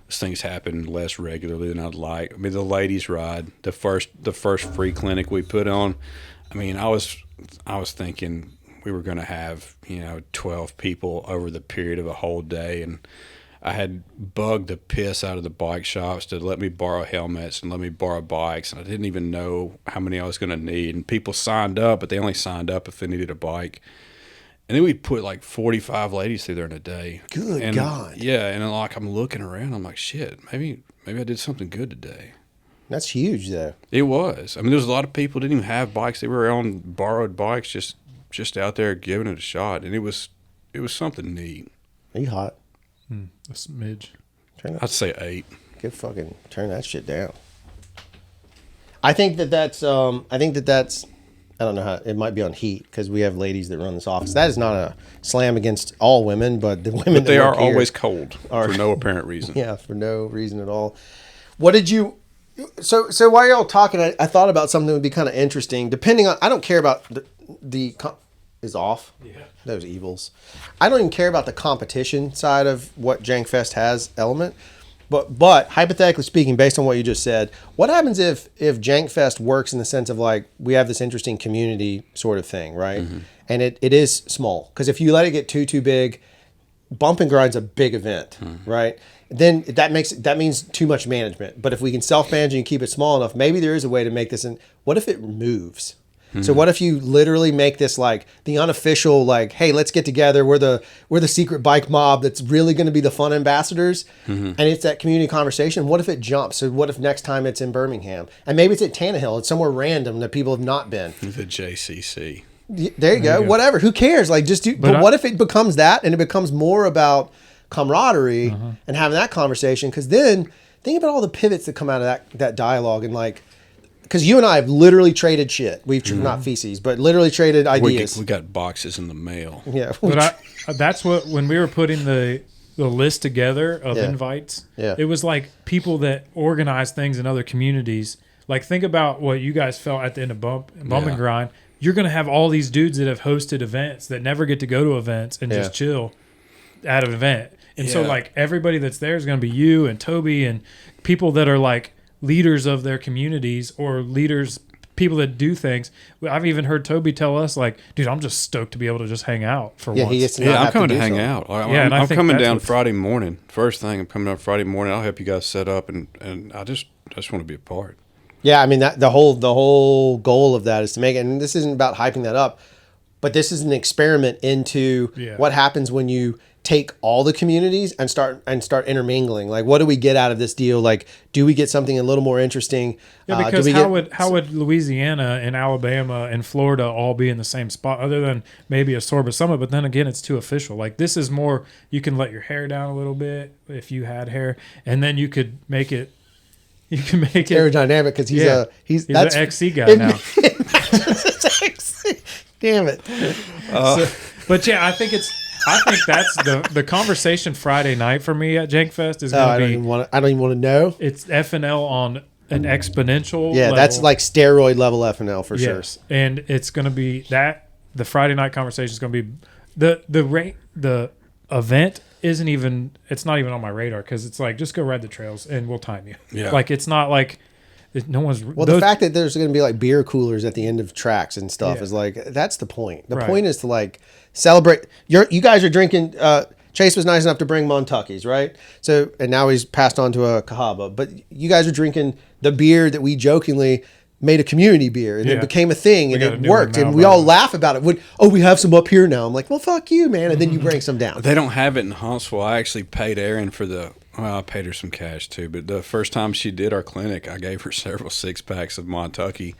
things happen less regularly than I'd like. I mean, the ladies ride, the first free clinic we put on. I mean, I was thinking we were going to have 12 people over the period of a whole day, and I had bugged the piss out of the bike shops to let me borrow helmets and let me borrow bikes, and I didn't even know how many I was going to need. And people signed up, but they only signed up if they needed a bike. And then we put like 45 ladies through there in a day. Good God. Yeah, and like I'm looking around, I'm like, shit, maybe I did something good today. That's huge, though. It was. I mean, there was a lot of people who didn't even have bikes. They were on borrowed bikes, just out there giving it a shot, and it was something neat. Are you hot? A smidge. I'd say 8. Good fucking turn that shit down. I think that's I don't know how it might be on heat because we have ladies that run this office. That is not a slam against all women, but the women. But they that are work here always cold for no apparent reason. Yeah, for no reason at all. What did you? So while y'all talking, I thought about something that would be kind of interesting. Depending on, I don't care about the is off. Yeah, those evils. I don't even care about the competition side of what Jankfest has element. But hypothetically speaking, based on what you just said, what happens if Jankfest works in the sense of like we have this interesting community sort of thing, right? Mm-hmm. And it is small because if you let it get too big, Bump and Grind's a big event, right? Then that means too much management. But if we can self-manage and keep it small enough, maybe there is a way to make this. What if it moves? So what if you literally make this like the unofficial, like, hey, let's get together. We're the secret bike mob that's really going to be the fun ambassadors. And it's that community conversation. What if it jumps? So what if next time it's in Birmingham? And maybe it's at Tannehill. It's somewhere random that people have not been. The JCC. There you go. Whatever. Who cares? Like just do. But what if it becomes that and it becomes more about camaraderie and having that conversation. Because then think about all the pivots that come out of that dialogue, and like, because you and I have literally traded shit. We've not feces, but literally traded ideas. We got boxes in the mail. Yeah, But that's what, when we were putting the list together of invites, it was like people that organize things in other communities. Like, think about what you guys felt at the end of Bump and Grind. You're going to have all these dudes that have hosted events that never get to go to events and just chill at an event. And so, like, everybody that's there is going to be you and Toby and people that are, like, leaders of their communities or leaders, people that do things. I've even heard Toby tell us, like, dude, I'm just stoked to be able to just hang out for once. He gets to I'm coming to hang out. I'm coming down Friday morning. First thing, I'm coming down Friday morning. I'll help you guys set up, and I just want to be a part. Yeah, I mean, that the whole goal of that is to make it, and this isn't about hyping that up, but this is an experiment into what happens when you take all the communities and start intermingling. Like, what do we get out of this deal? Like, do we get something a little more interesting? Yeah, because how would Louisiana and Alabama and Florida all be in the same spot, other than maybe a Sorba Summit? But then again, it's too official. Like, this is more, you can let your hair down a little bit if you had hair, and then you could make it. You can make it aerodynamic, because he's an XC guy now. Damn it! But yeah, I think that's the conversation Friday night for me at Jankfest is going to be. I don't even want to know. It's FNL on an exponential. Yeah, level. that's like steroid level FNL for sure. Yes, and it's going to be that the Friday night conversation is going to be the event isn't even, it's not even on my radar, because it's like, just go ride the trails and we'll time you. Yeah, like, it's not like no one's. Well, the fact that there's going to be like beer coolers at the end of tracks and stuff is like, that's the point. The point is to like celebrate. You guys are drinking. Chase was nice enough to bring Montucky's, right? So, and now he's passed on to a Cahaba. But you guys are drinking the beer that we jokingly made a community beer, and it became a thing, and it worked, and we all laugh about it. We have some up here now. I'm like, well, fuck you, man. And then you bring some down. They don't have it in Huntsville. I actually paid Erin for I paid her some cash too, but the first time she did our clinic, I gave her several 6-packs of Montucky,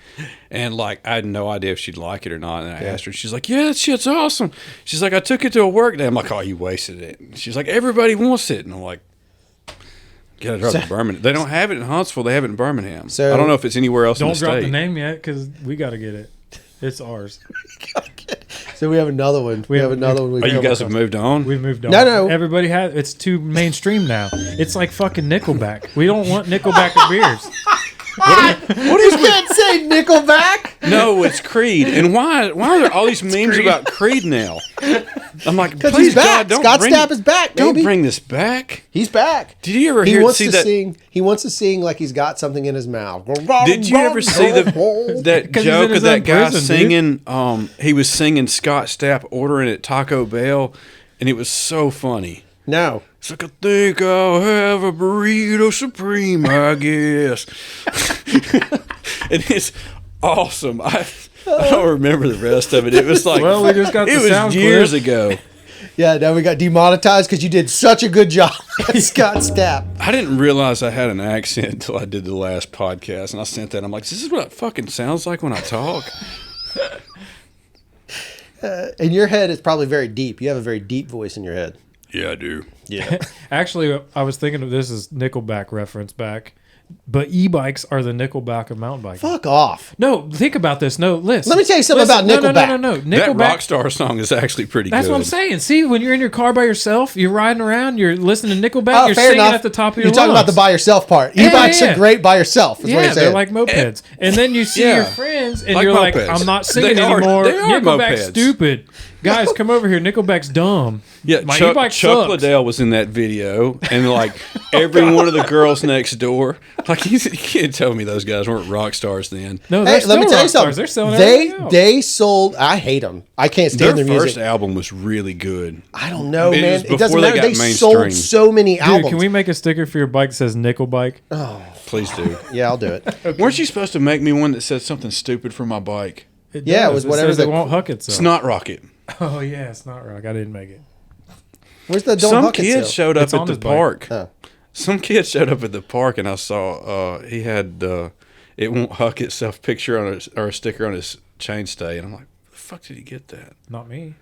and like, I had no idea if she'd like it or not. And I asked her, she's like, yeah, that shit's awesome. She's like, I took it to a work day. I'm like, oh, you wasted it. And she's like, everybody wants it. And I'm like, get it up in Birmingham. They don't have it in Huntsville. They have it in Birmingham. So I don't know if it's anywhere else in the state. Don't drop the name yet, because we got to get it. It's ours. So we have another one. We have another one. Oh, you guys have moved on? We've moved on. No. Everybody has. It's too mainstream now. It's like fucking Nickelback. We don't want Nickelback at beers. What is can't say Nickelback? No, it's Creed. And why are there all these memes about Creed now? I'm like, because please, he's back. God, Scott Stapp is back, baby. Don't bring this back. He's back. Did you ever see that? He wants to sing like he's got something in his mouth. Did you ever see that joke of that guy singing? He was singing Scott Stapp ordering at Taco Bell, and it was so funny. No. It's like, I think I'll have a burrito supreme, I guess. And it's awesome. I don't remember the rest of it. It was like, well, we just got it was years ago. Yeah, now we got demonetized because you did such a good job, Scott Stapp. I didn't realize I had an accent until I did the last podcast, and I sent that. I'm like, this is what it fucking sounds like when I talk. In your head, it's probably very deep. You have a very deep voice in your head. Yeah, I do. Yeah. Actually, I was thinking of this as Nickelback reference back. But e-bikes are the Nickelback of mountain biking. Fuck off. No, think about this. No, listen. Let me tell you something about Nickelback. No. That Rockstar song is actually pretty good. That's what I'm saying. See, when you're in your car by yourself, you're riding around, you're listening to Nickelback, you're singing at the top of your lungs. You're talking about the by yourself part. E-bikes are great by yourself, is what you're saying. They're like mopeds. And then you see your friends, and you're like, I'm not singing anymore. Nickelback's stupid. Guys, come over here. Nickelback's dumb. Yeah, my e-bike Chuck Liddell was in that video, and like every one of the girls next door, like you can't tell me those guys weren't rock stars then. No, let me tell you something. They're selling they sold. I hate them. I can't stand their music. Their first album was really good. I don't know, man. It doesn't matter. They sold so many albums. Dude, can we make a sticker for your bike that says Nickelbike? Oh, please do. Yeah, I'll do it. Okay. Weren't you supposed to make me one that said something stupid for my bike? It was whatever. It won't huck itself. Snot Rocket. Oh yeah, it's not rock. I didn't make it. Where's the Some kid showed up at the park. Oh. Some kid showed up at the park, and I saw he had "It Won't Huck Itself" picture on a sticker on his chainstay, and I'm like, "The fuck did he get that?" Not me.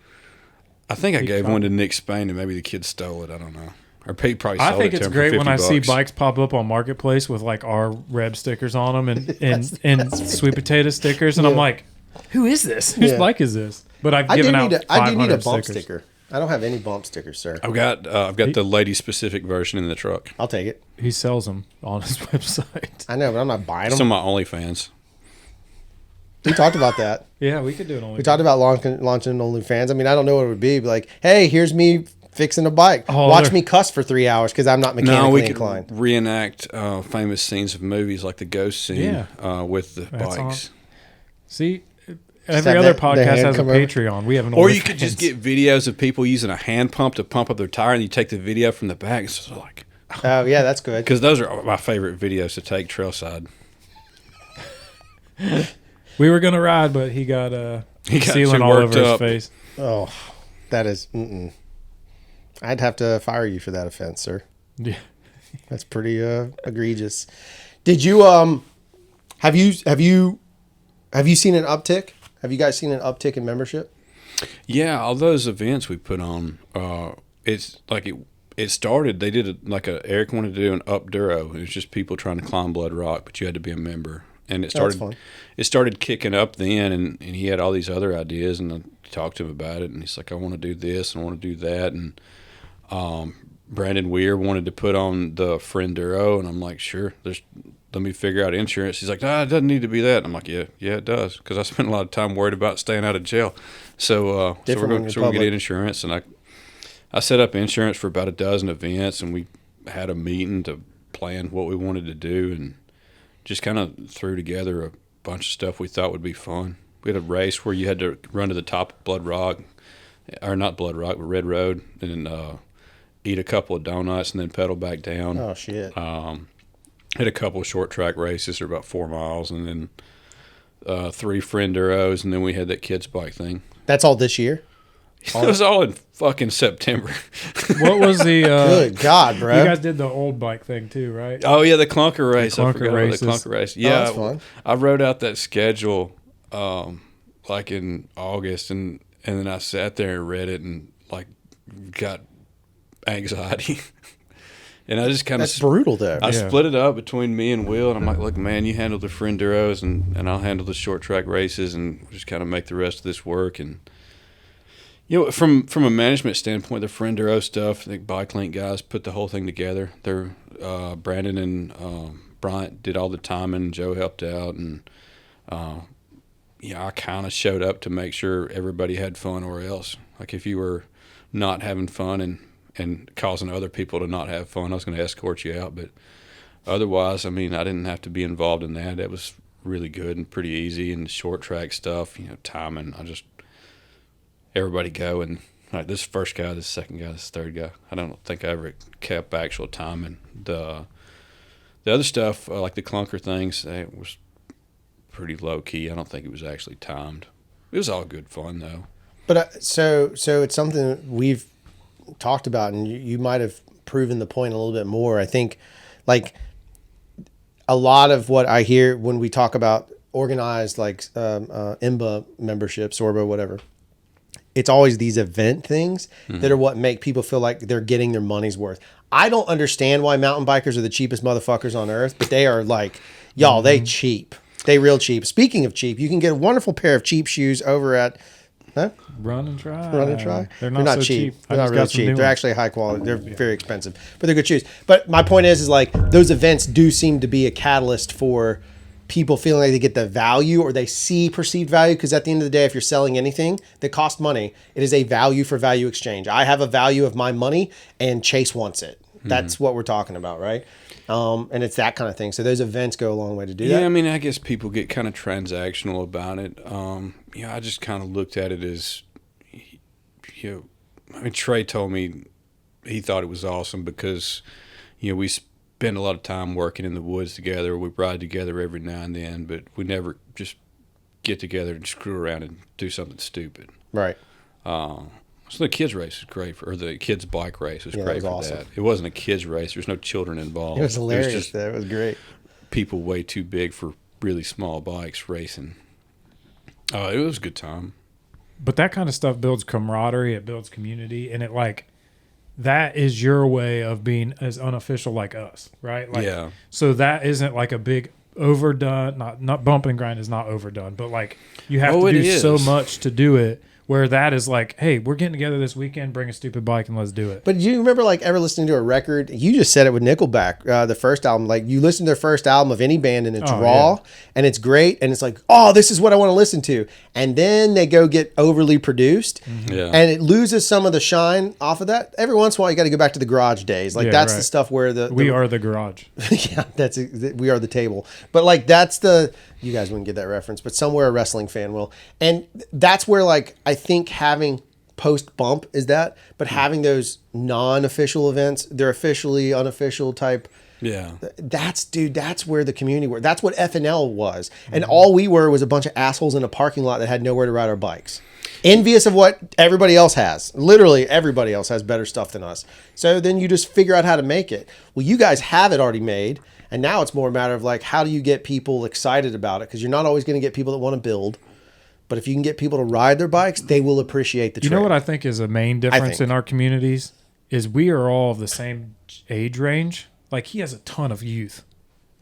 I think I He gave caught- one to Nick Spain, and maybe the kid stole it. I don't know. Or he probably I sold think it to it's him great for when 50 I see bucks. bikes pop up on Marketplace with like our Reb stickers on them and sweet potato stickers, and I'm Yeah. like, who is this? Whose Yeah. bike is this? But I've I do given out need I do need a 500 bump stickers. sticker. I don't have any bump stickers, sir. I've got the lady specific version in the truck. I'll take it. He sells them on his website. I know, but I'm not buying It's them. on my OnlyFans. We talked about that. Yeah, we could do it on. We talked about launching OnlyFans. I mean, I don't know what it would be, but like, hey, here's me fixing a bike. Oh, Watch there- me cuss for 3 hours because I'm not No, mechanically we could inclined. reenact famous scenes of movies like the ghost scene with the That's bikes. See, have every other the podcast hand has a come over. Patreon. We have an Or you OnlyFans. could just get videos of people using a hand pump to pump up their tire, and you take the video from the back. It's just like, Oh yeah, that's good. because those are my favorite videos to take trailside. We were gonna ride, but he got He got sealing too all worked over his up. face. Oh, that is. I'd have to fire you for that offense, sir. Yeah. That's pretty egregious. Did you have you seen an uptick? Have you guys seen an uptick in membership? Yeah, all those events we put on, it's like it started. They did Eric wanted to do an up Duro. It was just people trying to climb Blood Rock, but you had to be a member. And it That's started. fun. It started kicking up then, and he had all these other ideas, and I talked to him about it, and he's like, I want to do this and I want to do that, and Brandon Weir wanted to put on the Friend Duro, and I'm like, sure. Let me figure out insurance. He's like, nah, it doesn't need to be that. And I'm like, yeah, it does, because I spent a lot of time worried about staying out of jail. So Different when we're you're going to public. get insurance, and I set up insurance for about a dozen events, and we had a meeting to plan what we wanted to do, and just kind of threw together a bunch of stuff we thought would be fun. We had a race where you had to run to the top of Blood Rock, or not Blood Rock, but Red Road, and eat a couple of donuts and then pedal back down. Oh shit! Had a couple of short track races, they're about 4 miles, and then 3 Friend Duros, and then we had that kids bike thing. That's all this year. It was all in fucking September. What was the? Good God, bro! You guys did the old bike thing too, right? Oh yeah, the clunker race. clunker I forgot about races. the clunker race. Yeah, that's fun. I wrote out that schedule like in August, and then I sat there and read it and like got anxiety. And I just kind of That's brutal, though. I Yeah. split it up between me and Will, and I'm like, look, man, you handle the Friend Duros, and I'll handle the short track races, and just kind of make the rest of this work. And from a management standpoint, the Friend Duro stuff, the Bike Link guys put the whole thing together. They're Brandon and Bryant did all the timing. Joe helped out, and I kind of showed up to make sure everybody had fun, or else, like if you were not having fun and causing other people to not have fun, I was going to escort you out. But otherwise, I mean, I didn't have to be involved in that. It was really good and pretty easy. And the short track stuff, timing, everybody go, and like this first guy, this second guy, this third guy. I don't think I ever kept actual timing. The other stuff, like the clunker things, it was pretty low key. I don't think it was actually timed. It was all good fun though. But so it's something that we've talked about, and you might have proven the point a little bit more. I think, like, a lot of what I hear when we talk about organized, like IMBA membership, Sorbo, whatever, it's always these event things that are what make people feel like they're getting their money's worth. I don't understand why mountain bikers are the cheapest motherfuckers on earth, but they are like, y'all, they cheap. They real cheap. Speaking of cheap, you can get a wonderful pair of cheap shoes over at Run and try. Run and Try. They're not so cheap. They're I not just really got some cheap. new They're ones. actually high quality. They're very expensive, but they're good shoes. But my point is like those events do seem to be a catalyst for people feeling like they get the value or they see perceived value. Because at the end of the day, if you're selling anything that costs money, it is a value for value exchange. I have a value of my money, and Chase wants it. That's what we're talking about, right? And it's that kind of thing. So those events go a long way to do that. Yeah, I mean, I guess people get kind of transactional about it. I just kind of looked at it as, I mean, Trey told me he thought it was awesome because, we spend a lot of time working in the woods together. We ride together every now and then, but we never just get together and screw around and do something stupid. Right. So the kids race was great or the kids bike race was Yeah, that great was for awesome. that. It wasn't a kids race. There's no children involved. It was hilarious. just Though. It was great. people way too big for really small bikes racing. It was a good time. But that kind of stuff builds camaraderie. It builds community, and it like that is your way of being as unofficial like us, right? Like, Yeah. So that isn't like a big overdone. Not bump and grind is not overdone, but like you have to it do so is. much to do it. Where that is like, hey, we're getting together this weekend, bring a stupid bike and let's do it. But do you remember like ever listening to a record? You just said it with Nickelback, the first album. Like you listen to their first album of any band and it's raw and it's great and it's like, oh, this is what I want to listen to. And then they go get overly produced Yeah. and it loses some of the shine off of that. Every once in a while, you got to go back to the garage days. Like Yeah, that's right. the stuff where We are the garage. yeah, we are the table. But like that's the you guys wouldn't get that reference, but somewhere a wrestling fan will. And that's where like I think having post bump is that, but having those non-official events, they're officially unofficial type. Yeah. That's where the community were. That's what FNL was. And all we were was a bunch of assholes in a parking lot that had nowhere to ride our bikes. Envious of what everybody else has. Literally everybody else has better stuff than us. So then you just figure out how to make it. Well, you guys have it already made. And now it's more a matter of like, how do you get people excited about it? Because you're not always going to get people that want to build. But if you can get people to ride their bikes, they will appreciate the You trail. know what I think is a main difference in our communities is we are all of the same age range. Like he has a ton of youth.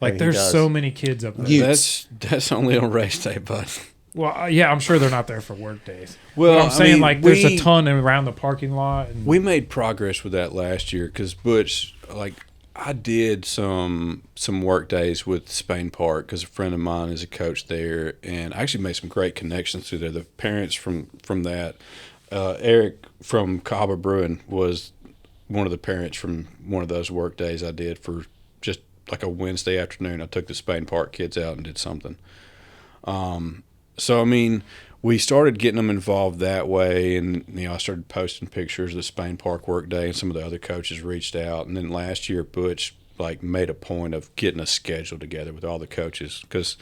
Like he there's does. so many kids up there. Youths. That's only on race day, bud. Well, yeah, I'm sure they're not there for work days. Well, But I'm saying I mean, like there's a ton around the parking lot. And We made progress with that last year because Butch, like, I did some work days with Spain Park because a friend of mine is a coach there, and I actually made some great connections through there. The parents from that, Eric from Cava Brewing was one of the parents from one of those work days I did for just like a Wednesday afternoon. I took the Spain Park kids out and did something. So I mean, we started getting them involved that way, and I started posting pictures of the Spain Park work day, and some of the other coaches reached out. And then last year, Butch like made a point of getting a schedule together with all the coaches because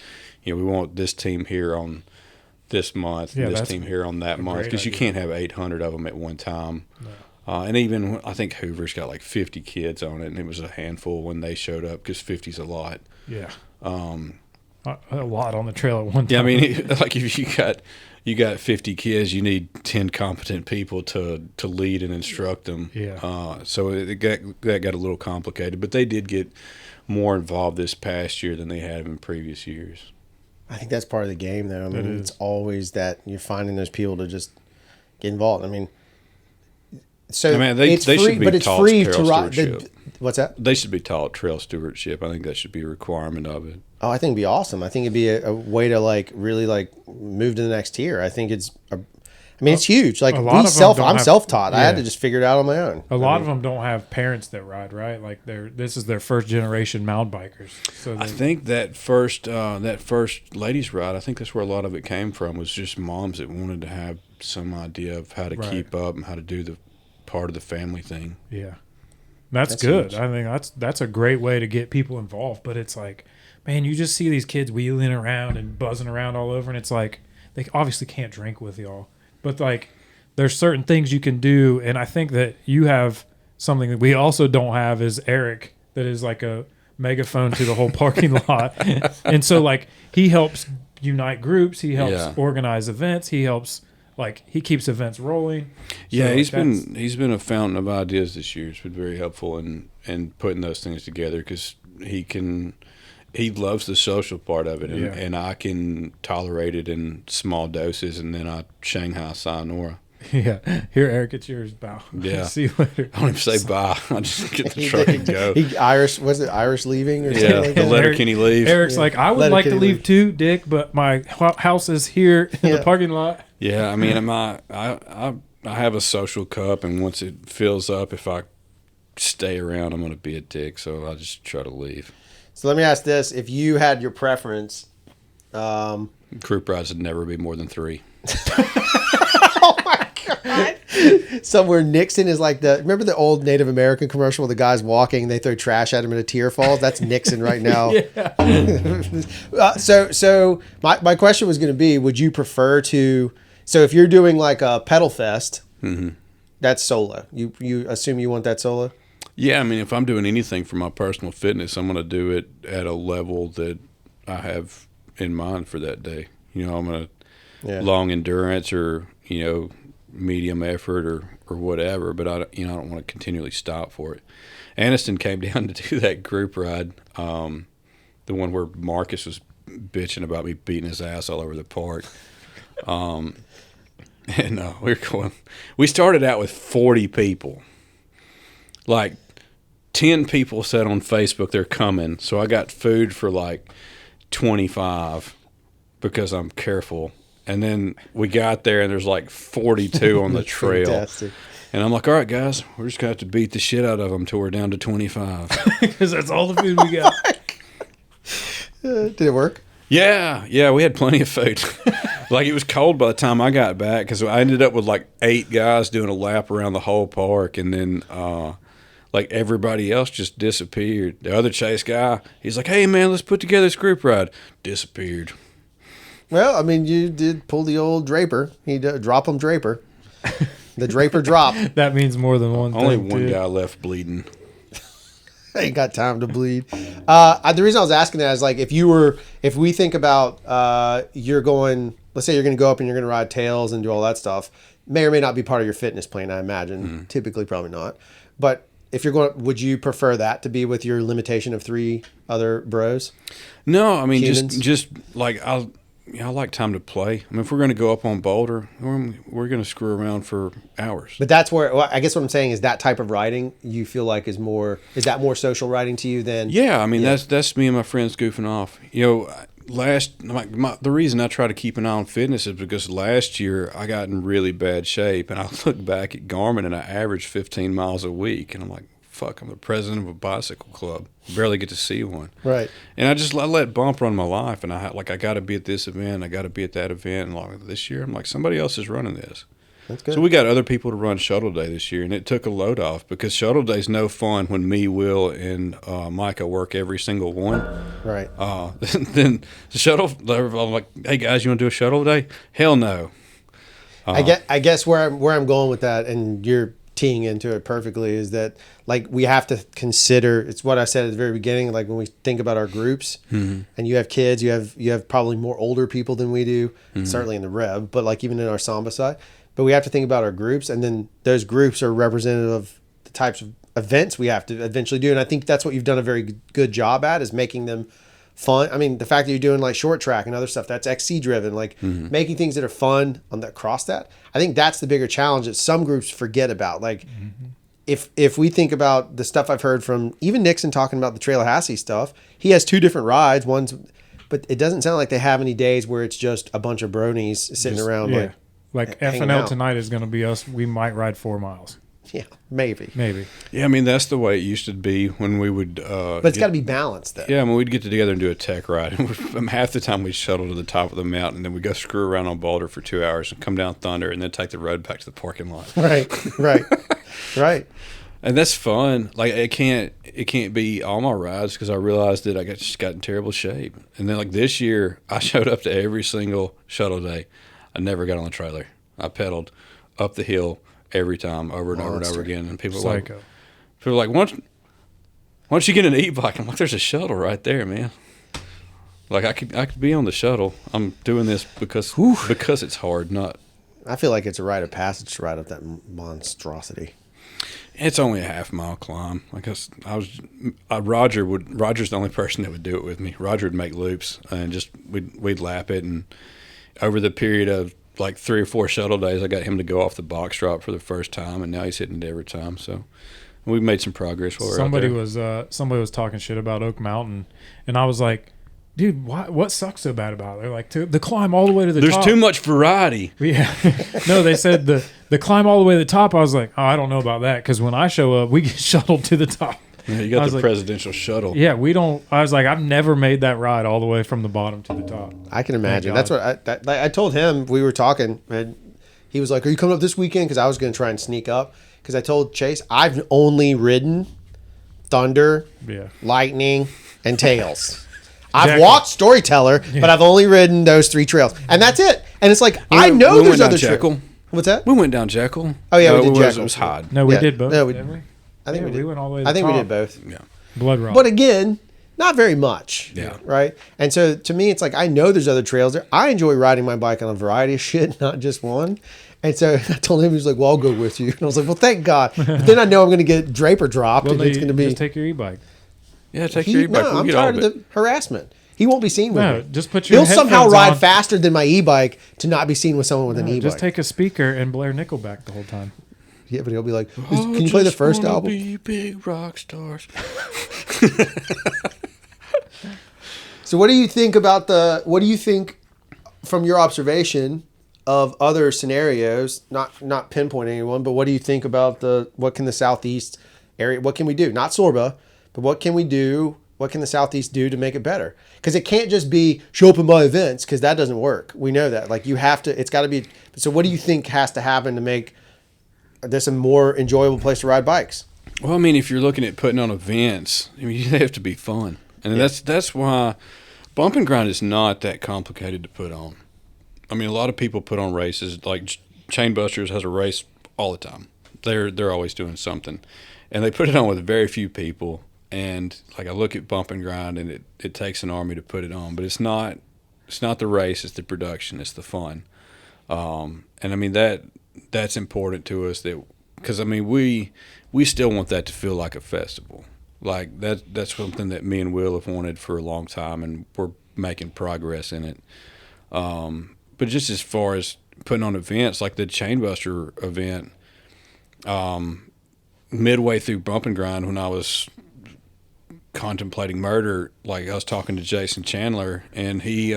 we want this team here on this month, and this team here on that month, because you can't have 800 of them at one time. No. And even I think Hoover's got like 50 kids on it, and it was a handful when they showed up because 50's a lot. Yeah. A lot on the trail at one time. Yeah, I mean, like if you got 50 kids, you need 10 competent people to lead and instruct them. Yeah. So that got a little complicated, but they did get more involved this past year than they have in previous years. I think that's part of the game, though. I mean, it's always that you're finding those people to just get involved. I mean, so they it's should free, be but it's taught free trail to ride. stewardship. What's that? They should be taught trail stewardship. I think that should be a requirement of it. Oh, I think it'd be awesome. I think it'd be a way to like really like move to the next tier. I think it's huge. Like I'm self-taught. I had to just figure it out on my own. A lot of them don't have parents that ride, right? Like this is their first generation mountain bikers. So I think that first ladies ride, I think that's where a lot of it came from, was just moms that wanted to have some idea of how to keep up and how to do the part of the family thing. Yeah. That's good. Huge. I think that's a great way to get people involved. But it's like, man, you just see these kids wheeling around and buzzing around all over, and it's like they obviously can't drink with y'all. But like there's certain things you can do, and I think that you have something that we also don't have is Eric, that is like a megaphone to the whole parking lot. And so like he helps unite groups, he helps organize events, he keeps events rolling. Yeah, So he's been a fountain of ideas this year. It's been very helpful in putting those things together because he loves the social part of it, and I can tolerate it in small doses, and then I Shanghai sayonara. Yeah. Here, Eric, it's yours. Bow. Yeah. See you later. I don't even say bye. I just get the truck and go. Was it Irish leaving or something like the that? letter Kenny leave. Eric's like, I would like to leave too, Dick, but my house is here in the parking lot. Yeah, I mean, I have a social cup, and once it fills up, if I stay around, I'm going to be a dick, so I just try to leave. So let me ask this: if you had your preference, Group rides would never be more than 3. oh my god! Somewhere Nixon is like remember the old Native American commercial where the guy's walking, they throw trash at him and a tear falls. That's Nixon right now. So my question was going to be: would you prefer to? So if you're doing like a pedal fest, that's solo. You assume you want that solo? Yeah, I mean, if I'm doing anything for my personal fitness, I'm going to do it at a level that I have in mind for that day. I'm going to long endurance or medium effort or whatever. But I don't want to continually stop for it. Aniston came down to do that group ride, the one where Marcus was bitching about me beating his ass all over the park. And we started out with 40 people. Like 10 people said on Facebook they're coming. So I got food for like 25 because I'm careful. And then we got there and there's like 42 on the trail. Fantastic. And I'm like, all right, guys, we're just going to have to beat the shit out of them until we're down to 25. Because that's all the food we got. Did it work? Yeah, we had plenty of food. Like, it was cold by the time I got back because I ended up with like 8 guys doing a lap around the whole park, and then like everybody else just disappeared. The other Chase guy, he's like, hey man, let's put together this group ride. Disappeared. Well, I mean, you did pull the old Draper. He did drop him Draper. The Draper drop. That means more than one Only thing. one guy left bleeding. Ain't got time to bleed. The reason I was asking that is like if we think about you're going, let's say you're going to go up and you're going to ride tails and do all that stuff, may or may not be part of your fitness plan. I imagine typically probably not. But if you're going, would you prefer that to be with your limitation of 3 other bros? No, I mean Humans? just like I like time to play. I mean, if we're going to go up on Boulder, we're going to screw around for hours. But that's where I guess what I'm saying is that type of riding you feel like is that more social riding to you than? Yeah, I mean that's me and my friends goofing off. The reason I try to keep an eye on fitness is because last year I got in really bad shape, and I look back at Garmin and I averaged 15 miles a week, and I'm like, fuck, I'm the president of a bicycle club. Barely get to see one. Right. And I let bump run my life, and I got to be at this event, I got to be at that event. And like this year, I'm like, somebody else is running this. That's good. So we got other people to run Shuttle Day this year, and it took a load off because Shuttle Day's no fun when me, Will, and Micah work every single one. Right. Then the shuttle, I'm like, hey guys, you want to do a Shuttle Day? Hell no. I guess where I'm going with that, and you're teeing into it perfectly, is that like we have to consider, it's what I said at the very beginning, like when we think about our groups, and you have kids, you have probably more older people than we do, certainly in the Rev, but like even in our Samba side, but we have to think about our groups, and then those groups are representative of the types of events we have to eventually do, and I think that's what you've done a very good job at, is making them fun. I mean, the fact that you're doing like short track and other stuff, that's XC driven, like making things that are fun on that cross that. I think that's the bigger challenge that some groups forget about. Like if we think about the stuff I've heard from even Nixon talking about the Trailahassie stuff, he has 2 different rides. But it doesn't sound like they have any days where it's just a bunch of bronies sitting around like hanging FNL out. tonight is going to be us. We might ride 4 miles. Yeah, maybe. Yeah, I mean, that's the way it used to be when we would. But it's got to be balanced, though. Yeah, I mean, we'd get together and do a tech ride. And half the time we'd shuttle to the top of the mountain, and then we'd go screw around on Boulder for 2 hours and come down Thunder and then take the road back to the parking lot. Right. And that's fun. Like, it can't be all my rides because I realized that I just got in terrible shape. And then, like, this year, I showed up to every single Shuttle Day. I never got on the trailer. I pedaled up the hill every time, over and over and over again. And people were like, why don't you get an e-bike? I'm like, there's a shuttle right there, man. Like, I could be on the shuttle. I'm doing this because it's hard, not. I feel like it's a rite of passage to ride up that monstrosity. It's only a half-mile climb. Like Roger's the only person that would do it with me. Roger would make loops and just we'd lap it, and over the period of like 3 or 4 shuttle days, I got him to go off the box drop for the first time, and now he's hitting it every time. So we've made some progress while we're Somebody out there. somebody was talking shit about Oak Mountain, and I was like, dude, what sucks so bad about it? They're like, the climb all the way to the top. There's too much variety. Yeah. No, they said the climb all the way to the top. I was like, oh, I don't know about that, because when I show up, we get shuttled to the top. Yeah, you got the presidential shuttle. Yeah, we don't. I was like, I've never made that ride all the way from the bottom to the top. I can imagine. That's what I told him. We were talking, and he was like, "Are you coming up this weekend?" Because I was going to try and sneak up. Because I told Chase I've only ridden Thunder, Lightning, and Tails. I've walked Storyteller, but I've only ridden those 3 trails, and that's it. And it's like I know there's other trails. What's that? We went down Jekyll. Oh yeah, we did Jekyll. It was hot. No, we did both. No, didn't we? I think we did. We went all the way to the I think we top. did both. Yeah. Blood Rock. But again, not very much. Yeah. Right? And so to me, it's like I know there's other trails there. I enjoy riding my bike on a variety of shit, not just one. And so I told him, he was like, well, I'll go with you. And I was like, well, thank God. But then I know I'm going to get Draper dropped, Well, and it's going to be. just take your e-bike. Yeah, take your e-bike. No, I'm tired of the harassment. He won't be seen with No, me. just put your He'll somehow headphones ride on. faster than my e-bike to not be seen with someone with an e-bike. Just take a speaker and blare Nickelback the whole time. Yeah, but he'll be like, can you play the first album? Be big rock stars. So what do you think about what do you think from your observation of other scenarios, not pinpointing anyone, but what do you think about what can the Southeast area, what can we do? Not Sorba, but what can we do? What can the Southeast do to make it better? Because it can't just be show up in my events, because that doesn't work. We know that. Like, you have to, it's got to be. So what do you think has to happen to make this a more enjoyable place to ride bikes? Well, I mean, if you're looking at putting on events, I mean, they have to be fun. And that's why Bump and Grind is not that complicated to put on. I mean, a lot of people put on races. Like Chainbusters has a race all the time. They're always doing something. And they put it on with very few people. And like, I look at Bump and Grind, and it takes an army to put it on. But it's not the race, it's the production, it's the fun. And I mean, that's important to us, because I mean, we still want that to feel like a festival. Like that's something that me and Will have wanted for a long time, and we're making progress in it. But just as far as putting on events, like the Chainbuster event, midway through Bump and Grind, when I was contemplating murder, like, I was talking to Jason Chandler, and he's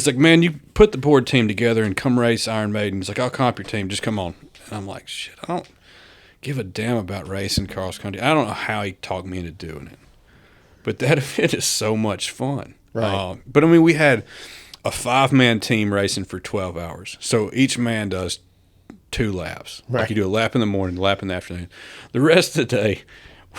like, man, you put the board team together and come race Iron Maiden. He's like, I'll comp your team, just come on. And I'm like, shit, I don't give a damn about racing cross country. I don't know how he talked me into doing it, but that event is so much fun. Right. But I mean, we had a 5-man team racing for 12 hours. So each man does 2 laps. Right. Like, you do a lap in the morning, a lap in the afternoon. The rest of the day,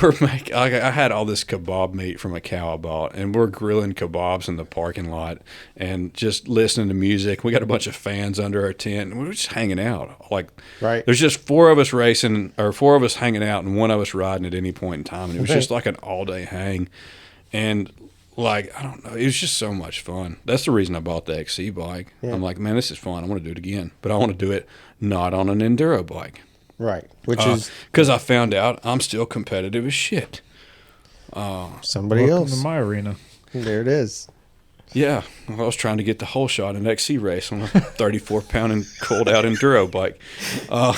I had all this kebab meat from a cow I bought, and we're grilling kebabs in the parking lot and just listening to music. We got a bunch of fans under our tent, and we're just hanging out. Like, Right. there's just 4 of us racing, or 4 of us hanging out, and 1 of us riding at any point in time. And it was just like an all-day hang. And, like, I don't know, it was just so much fun. That's the reason I bought the XC bike. Yeah. I'm like, man, this is fun. I want to do it again. But I want to do it not on an enduro bike. Right. Which is Because I found out I'm still competitive as shit. somebody Welcome else. to my arena. There it is. Yeah, I was trying to get the whole shot in an XC race on a 34-pound and cold out enduro bike. I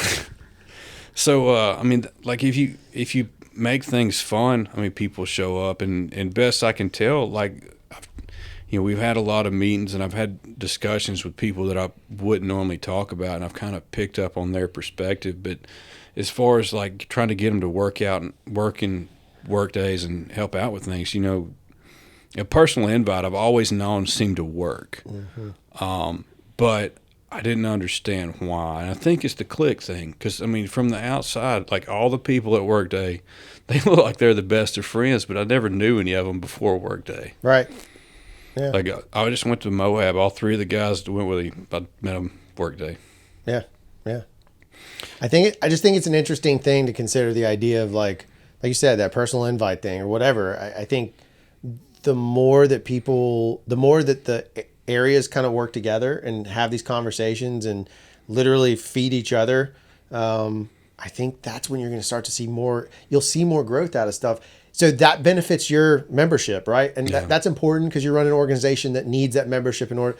mean, like, if you make things fun, I mean, people show up, and best I can tell, like, we've had a lot of meetings, and I've had discussions with people that I wouldn't normally talk about, and I've kind of picked up on their perspective. But as far as, like, trying to get them to work out and work in work days and help out with things, a personal invite I've always known seemed to work. Mm-hmm. But I didn't understand why. And I think it's the click thing, because, I mean, from the outside, like, all the people at Workday, they look like they're the best of friends, but I never knew any of them before Workday. Right. Yeah. Like, I just went to Moab. All 3 of the guys that went with him, I met them Workday. Yeah. Yeah. I just think it's an interesting thing to consider, the idea of, like you said, that personal invite thing or whatever. I think the more that the areas kind of work together and have these conversations and literally feed each other, I think that's when you're going to start to see more. You'll see more growth out of stuff. So that benefits your membership, right? And that's important, because you're running an organization that needs that membership in order.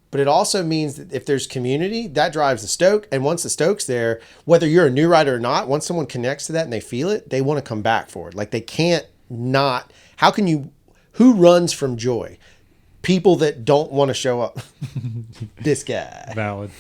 But it also means that if there's community, that drives the stoke. And once the stoke's there, whether you're a new rider or not, once someone connects to that and they feel it, they want to come back for it. Like, they can't not. Who runs from joy? People that don't want to show up. This guy. Valid.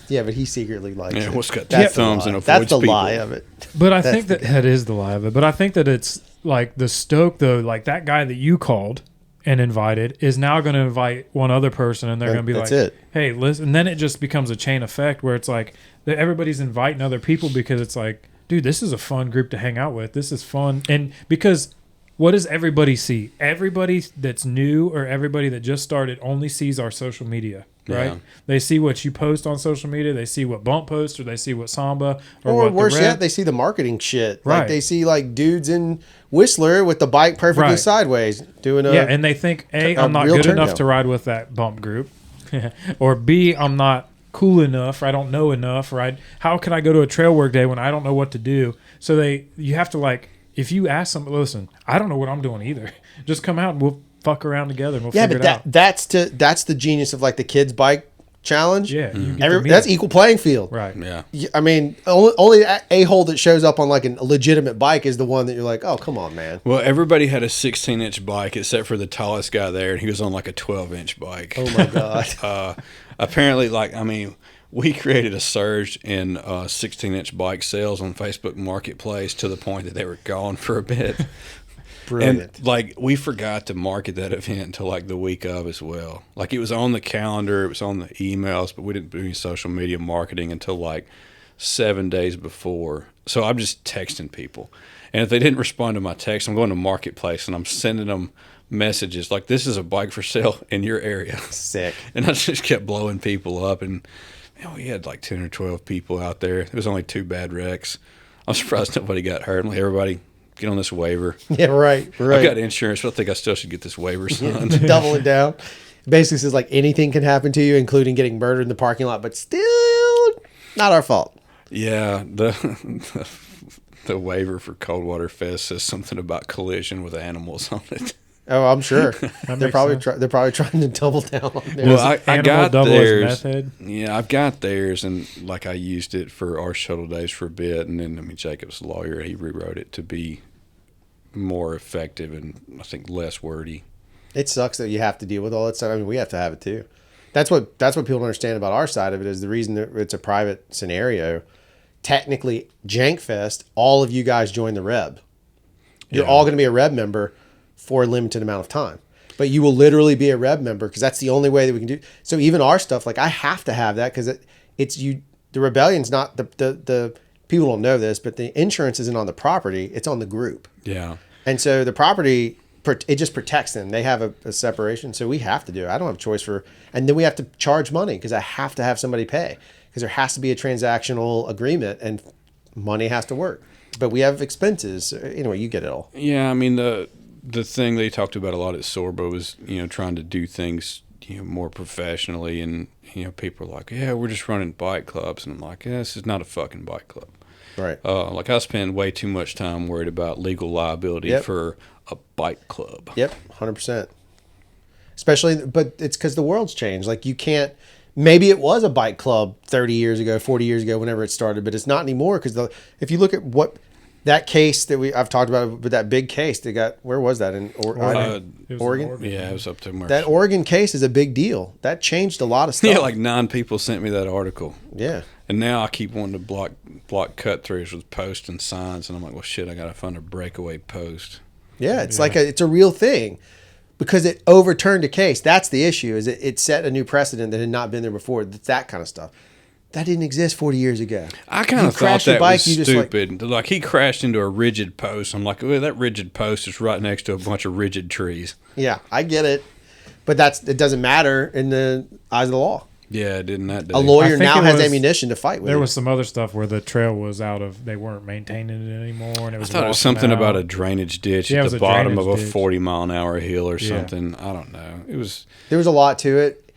Yeah, but he secretly likes it. What's got 2 That's the thumbs lie. and avoids That's the people. lie of it. But I think that is the lie of it. But I think that it's like the stoke, though, like that guy that you called and invited is now going to invite one other person, and they're going to be That's like, it. hey, listen. And then it just becomes a chain effect where it's like that everybody's inviting other people, because it's like, dude, this is a fun group to hang out with. This is fun. And because what does everybody see? Everybody that's new or everybody that just started only sees our social media. Right? Yeah. They see what you post on social media. They see what Bump posts, or they see what Samba, or Or what worse the yet, they see the marketing shit. Right. Like, they see, like, dudes in Whistler with the bike perfectly Right. sideways doing a. yeah, and they think, A, a I'm not real good turn enough down. to ride with that Bump group, or B, I'm not cool enough, or I don't know enough, or how can I go to a trail work day when I don't know what to do? So you have to like, if you ask somebody, listen, I don't know what I'm doing either. Just come out and we'll fuck around together and we'll figure it out. That's the genius of like the kids bike challenge. Yeah, you get to meet that's them. equal playing field. Right. Yeah. I mean, only a hole that shows up on like a legitimate bike is the one that you're like, oh, come on, man. Well, everybody had a 16-inch bike except for the tallest guy there, and he was on like a 12-inch bike. Oh my god. Apparently, we created a surge in 16-inch bike sales on Facebook Marketplace to the point that they were gone for a bit. Brilliant. And we forgot to market that event until like the week of as well. Like it was on the calendar, it was on the emails, but we didn't do any social media marketing until like 7 days before. So I'm just texting people. And if they didn't respond to my text, I'm going to Marketplace and I'm sending them messages like, this is a bike for sale in your area. Sick. And I just kept blowing people up. And we had like 10 or 12 people out there. There was only 2 bad wrecks. I'm surprised nobody got hurt. I'm like, everybody, get on this waiver. Yeah, right. I've got insurance, but I think I still should get this waiver signed. Double it down. Basically says like anything can happen to you, including getting murdered in the parking lot, but still not our fault. Yeah, the waiver for Coldwater Fest says something about collision with animals on it. Oh, I'm sure. They're makes probably sense. they're probably trying to double down on theirs. Well, I Animal got double as theirs. meth head? Yeah, I've got theirs, and like I used it for our shuttle days for a bit, and then Jacob's lawyer, he rewrote it to be more effective and I think less wordy. It sucks that you have to deal with all that stuff. I mean, we have to have it too. That's what people don't understand about our side of it is the reason that it's a private scenario. Technically, Jankfest, all of you guys join the Reb. You're all going to be a Reb member for a limited amount of time. But you will literally be a Reb member because that's the only way that we can do. So even our stuff, like I have to have that because it's you. The rebellion's not the people don't know this, but the insurance isn't on the property; it's on the group. Yeah. And so the property, it just protects them. They have a separation, so we have to do it. I don't have a choice and then we have to charge money because I have to have somebody pay because there has to be a transactional agreement and money has to work. But we have expenses. So anyway, you get it all. Yeah, I mean the thing they talked about a lot at Sorbo was trying to do things more professionally, and people are like, yeah, we're just running bike clubs, and I'm like, yeah, this is not a fucking bike club. Right. Like I spend way too much time worried about legal liability for a bike club. Yep, 100%. Especially, but it's because the world's changed. Like you can't. Maybe it was a bike club 30 years ago, 40 years ago, whenever it started, but it's not anymore because if you look at what that case that I've talked about, but that big case they got, where was that in Oregon? It was in Oregon? Yeah, it was up to March. That Oregon case is a big deal. That changed a lot of stuff. Yeah, like 9 people sent me that article. Yeah. And now I keep wanting to block cut throughs with posts and signs, and I'm like, well, shit, I gotta find a breakaway post. Yeah, it's like it's a real thing because it overturned a case. That's the issue. Is it set a new precedent that had not been there before. That kind of stuff. That didn't exist 40 years ago. I kind of thought that was stupid. Like he crashed into a rigid post. I'm like, well, that rigid post is right next to a bunch of rigid trees. Yeah, I get it, but it doesn't matter in the eyes of the law. Yeah, it didn't that day. A lawyer now has ammunition to fight with. There was some other stuff where the trail was they weren't maintaining it anymore, and it was. I thought it was something about a drainage ditch at the bottom of a 40-mile-an-hour hill or something. I don't know. There was a lot to it.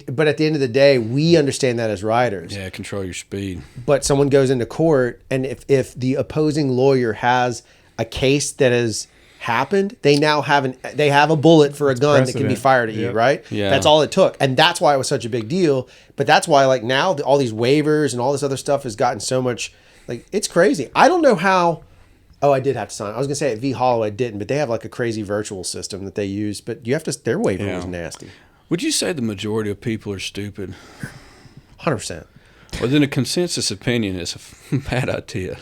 But at the end of the day, we understand that as riders. Yeah, control your speed. But someone goes into court, and if the opposing lawyer has a case that has happened, they now have a bullet for a gun that can be fired at you, right? Yeah. That's all it took. And that's why it was such a big deal. But that's why like now all these waivers and all this other stuff has gotten so much, like it's crazy. I don't know how. Oh, I did have to sign. I was going to say at V Hollow I didn't, but they have like a crazy virtual system that they use. But you have to, their waiver was nasty. Would you say the majority of people are stupid? 100%. Well, then a consensus opinion is a bad idea.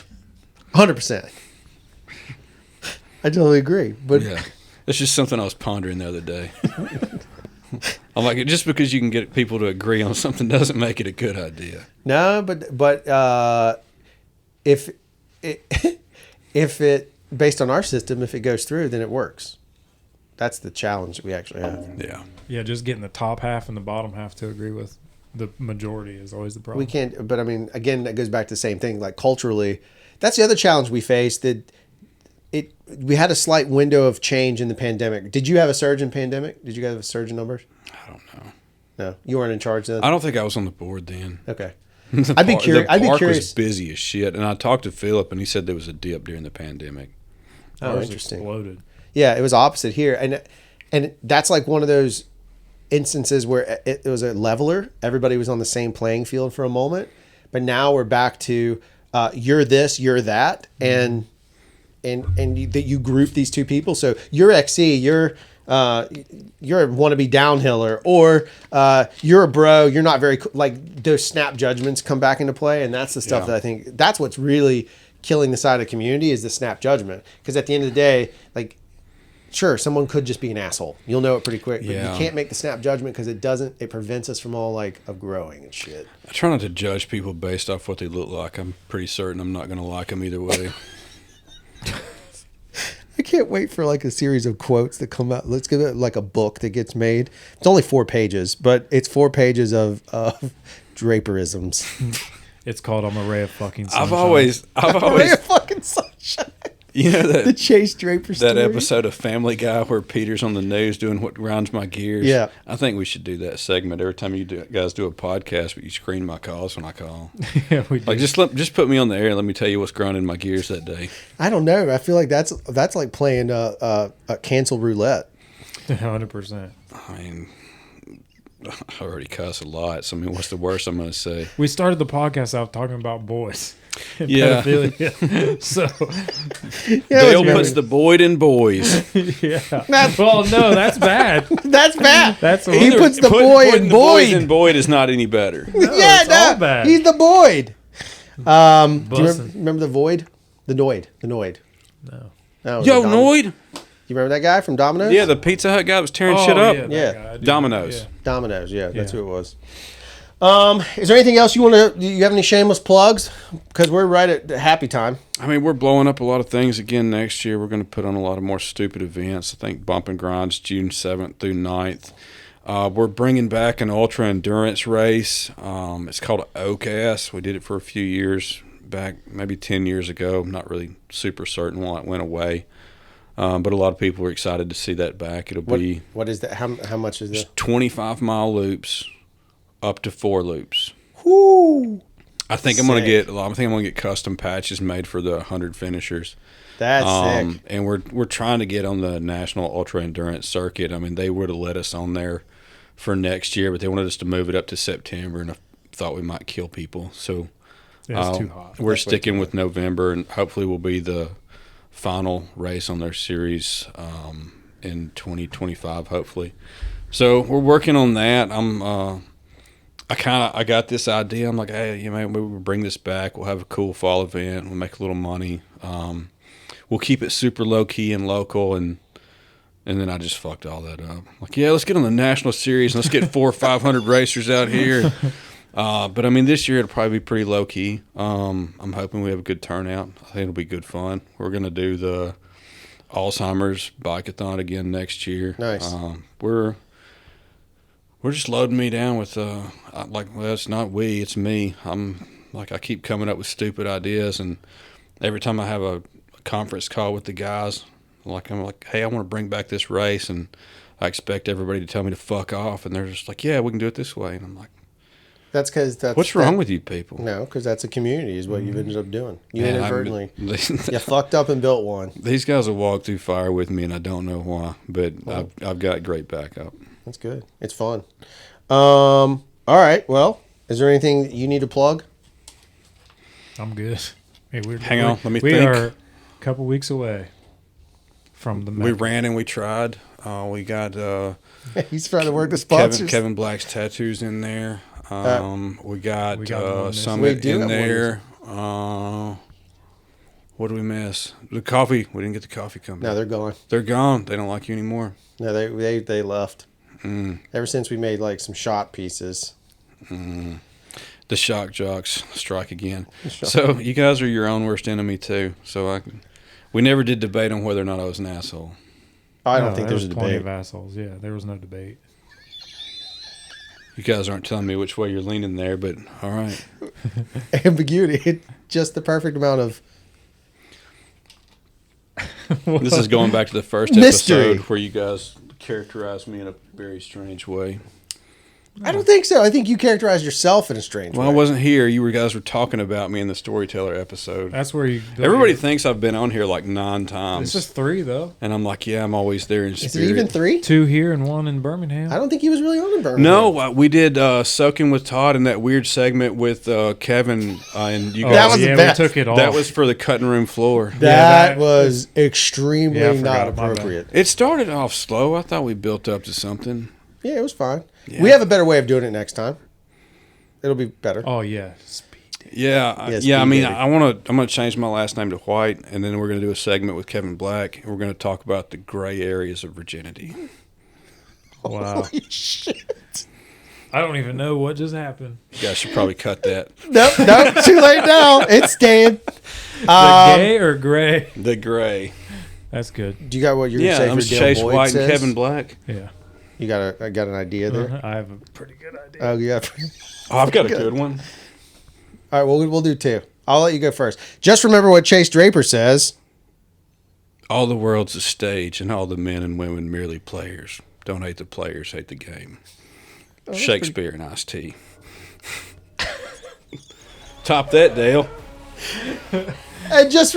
100%. I totally agree. But yeah, it's just something I was pondering the other day. I'm like, just because you can get people to agree on something doesn't make it a good idea. No, but if it based on our system, if it goes through, then it works. That's the challenge that we actually have. Yeah. Yeah, just getting the top half and the bottom half to agree with the majority is always the problem. We can't, but I mean, again, that goes back to the same thing. Like culturally, that's the other challenge we faced. We had a slight window of change in the pandemic. Did you have a surge in pandemic? Did you guys have a surge in numbers? I don't know. No, you weren't in charge then. I don't think I was on the board then. Okay. The I'd be park- curious. The I'd be park curious. was busy as shit, and I talked to Philip, and he said there was a dip during the pandemic. Oh, Ours interesting. Exploded. Yeah, it was opposite here, and that's like one of those instances where it was a leveler. Everybody was on the same playing field for a moment, but now we're back to you're this, you're that, and that you group these two people. So you're XC, you're a wannabe downhiller, or you're a bro. You're not very like those snap judgments come back into play, and that's the stuff Yeah. that I think that's what's really killing the side of the community is the snap judgment. Because at the end of the day, like. Sure, someone could just be an asshole. You'll know it pretty quick. But Yeah. you can't make the snap judgment because it prevents us from all like of growing and shit. I try not to judge people based off what they look like. I'm pretty certain I'm not going to like them either way. I can't wait for like a series of quotes that come out. Let's give it like a book that gets made. It's only 4 pages, but it's 4 pages of draperisms. It's called I'm a ray of fucking sunshine. I've always, Ray of fucking sunshine. you know The that Chase Draper story. that episode of Family Guy where Peter's on the news doing what grinds my gears. Yeah. I think we should do that segment every time guys do a podcast. But you screen my calls when I call. Yeah, we Like did. just put me on the air and let me tell you what's grinding my gears that day. I don't know. I feel like that's like playing a cancel roulette. 100%. I mean, I already cuss a lot. So I mean, what's the worst I'm going to say? We started the podcast out talking about boys. and Yeah. pedophilia. So, Yeah, Dale let's puts go. the Boyd in boys. yeah. Well, no, that's bad. That's bad. That's He either- puts the Putting- boy putting in the boys Boyd. in Boyd is not any better. Yeah, it's all bad. He's the Boyd. Do you Bussin'. remember the Void? The Noid. No. No, Yo, the Noid. You remember that guy from Domino's? Yeah, the Pizza Hut guy that was tearing Oh, shit up. that Yeah. guy, I do. Domino's. Yeah. Domino's. Yeah, that's Yeah. who it was. Is there anything else you want to? Do you have any shameless plugs? Because we're right at happy time. I mean, we're blowing up a lot of things again next year. We're going to put on a lot of more stupid events. I think Bump and Grind's June 7th through 9th. We're bringing back an ultra endurance race. It's called OCAS. We did it for a few years back, maybe 10 years ago. I'm not really super certain why it went away. But a lot of people are excited to see that back. It'll be What is that? How much is that? 25-mile loops up to 4 loops. Whoo! I think I'm going to Sick. get custom patches made for the 100 finishers. That's sick. And we're trying to get on the National Ultra Endurance Circuit. I mean, they would have let us on there for next year, but they wanted us to move it up to September, and I thought we might kill people. So It's too hot. we're sticking with November, and hopefully we'll be the final race on their series in 2025, hopefully. So we're working on that. I got this idea. I'm like, hey, maybe we'll bring this back. We'll have a cool fall event. We'll make a little money. We'll keep it super low key and local, and then I just fucked all that up. Like, yeah, let's get on the national series and let's get 400 or 500 racers out here. But I mean, this year it'll probably be pretty low key. I'm hoping we have a good turnout. I think it'll be good fun. We're gonna do the Alzheimer's bike-a-thon again next year. Nice. We're just loading me down with it's not we, it's me. I keep coming up with stupid ideas, and every time I have a conference call with the guys, I'm like, hey, I want to bring back this race, and I expect everybody to tell me to fuck off, and they're just like, yeah, we can do it this way, and I'm like, That's because what's wrong with you people? No, because that's a community is what you've ended up doing. You Man, inadvertently, you fucked up and built one. These guys will walk through fire with me, and I don't know why, but I've got great backup. That's good. It's fun. All right. Well, is there anything that you need to plug? I'm good. Hey, Hang on, let me we think. are a couple weeks away from the We Mecca. ran and we tried. We got He's trying to work the sponsors. Kevin Black's tattoos in there. We got, We got one missing. Summit We do in have one there. What did we miss? The coffee. We didn't get the coffee company. No, they're gone. They're gone. They don't like you anymore. No, they left. Ever since we made like some shot pieces. The shock jocks strike again. So you guys are your own worst enemy too. So we never did debate on whether or not I was an asshole. I don't No, think there there's a was plenty debate. of assholes. Yeah, there was no debate. You guys aren't telling me which way you're leaning there, but all right. Ambiguity. Just the perfect amount of This is going back to the first Mystery. episode where you guys characterized me in a very strange way. I don't think so. I think you characterized yourself in a strange Well, way. I wasn't here. You guys were talking about me in the storyteller episode. That's where you. Everybody thinks I've been on here like 9 It's times. just 3 though. And I'm like, yeah, I'm always there in Is spirit. it even 3? 2 here and 1 in Birmingham. I don't think he was really on in Birmingham. No, we did Soaking with Todd in that weird segment with Kevin and you Oh, guys. That was the yeah, best. we took it off. That was for the cutting room floor. That, that was extremely Yeah, I not forgot. My bad. appropriate. It started off slow. I thought we built up to something. Yeah, it was fine. Yeah. We have a better way of doing it next time. It'll be better. Oh yeah, speed. Yeah, Yes, yeah. I mean, baby. I'm gonna change my last name to White, and then we're gonna do a segment with Kevin Black, and we're gonna talk about the gray areas of virginity. Wow. Holy shit. I don't even know what just happened. You guys should probably cut that. Nope, too late now. It's staying. The gay or gray? The gray. That's good. Do you got what you're Yeah, going I'm to say for Chase Dale Boyd White says? and Kevin Black. Yeah. You got an idea there? I have a pretty good idea. Oh, yeah. Oh, I've got a good one. All right, well, we'll do 2. I'll let you go first. Just remember what Chase Draper says. All the world's a stage, and all the men and women merely players. Don't hate the players, hate the game. Shakespeare and Ice-T. Top that, Dale. And just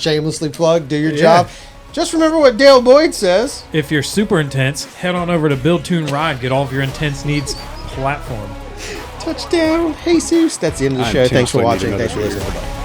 shamelessly plug, do your job. Just remember what Dale Boyd says. If you're super intense, head on over to Build Tune Ride. Get all of your intense needs platform. Touchdown, Jesus. That's the end of the I show. Thanks for intentionally need watching. another Thanks for beer. listening. Bye.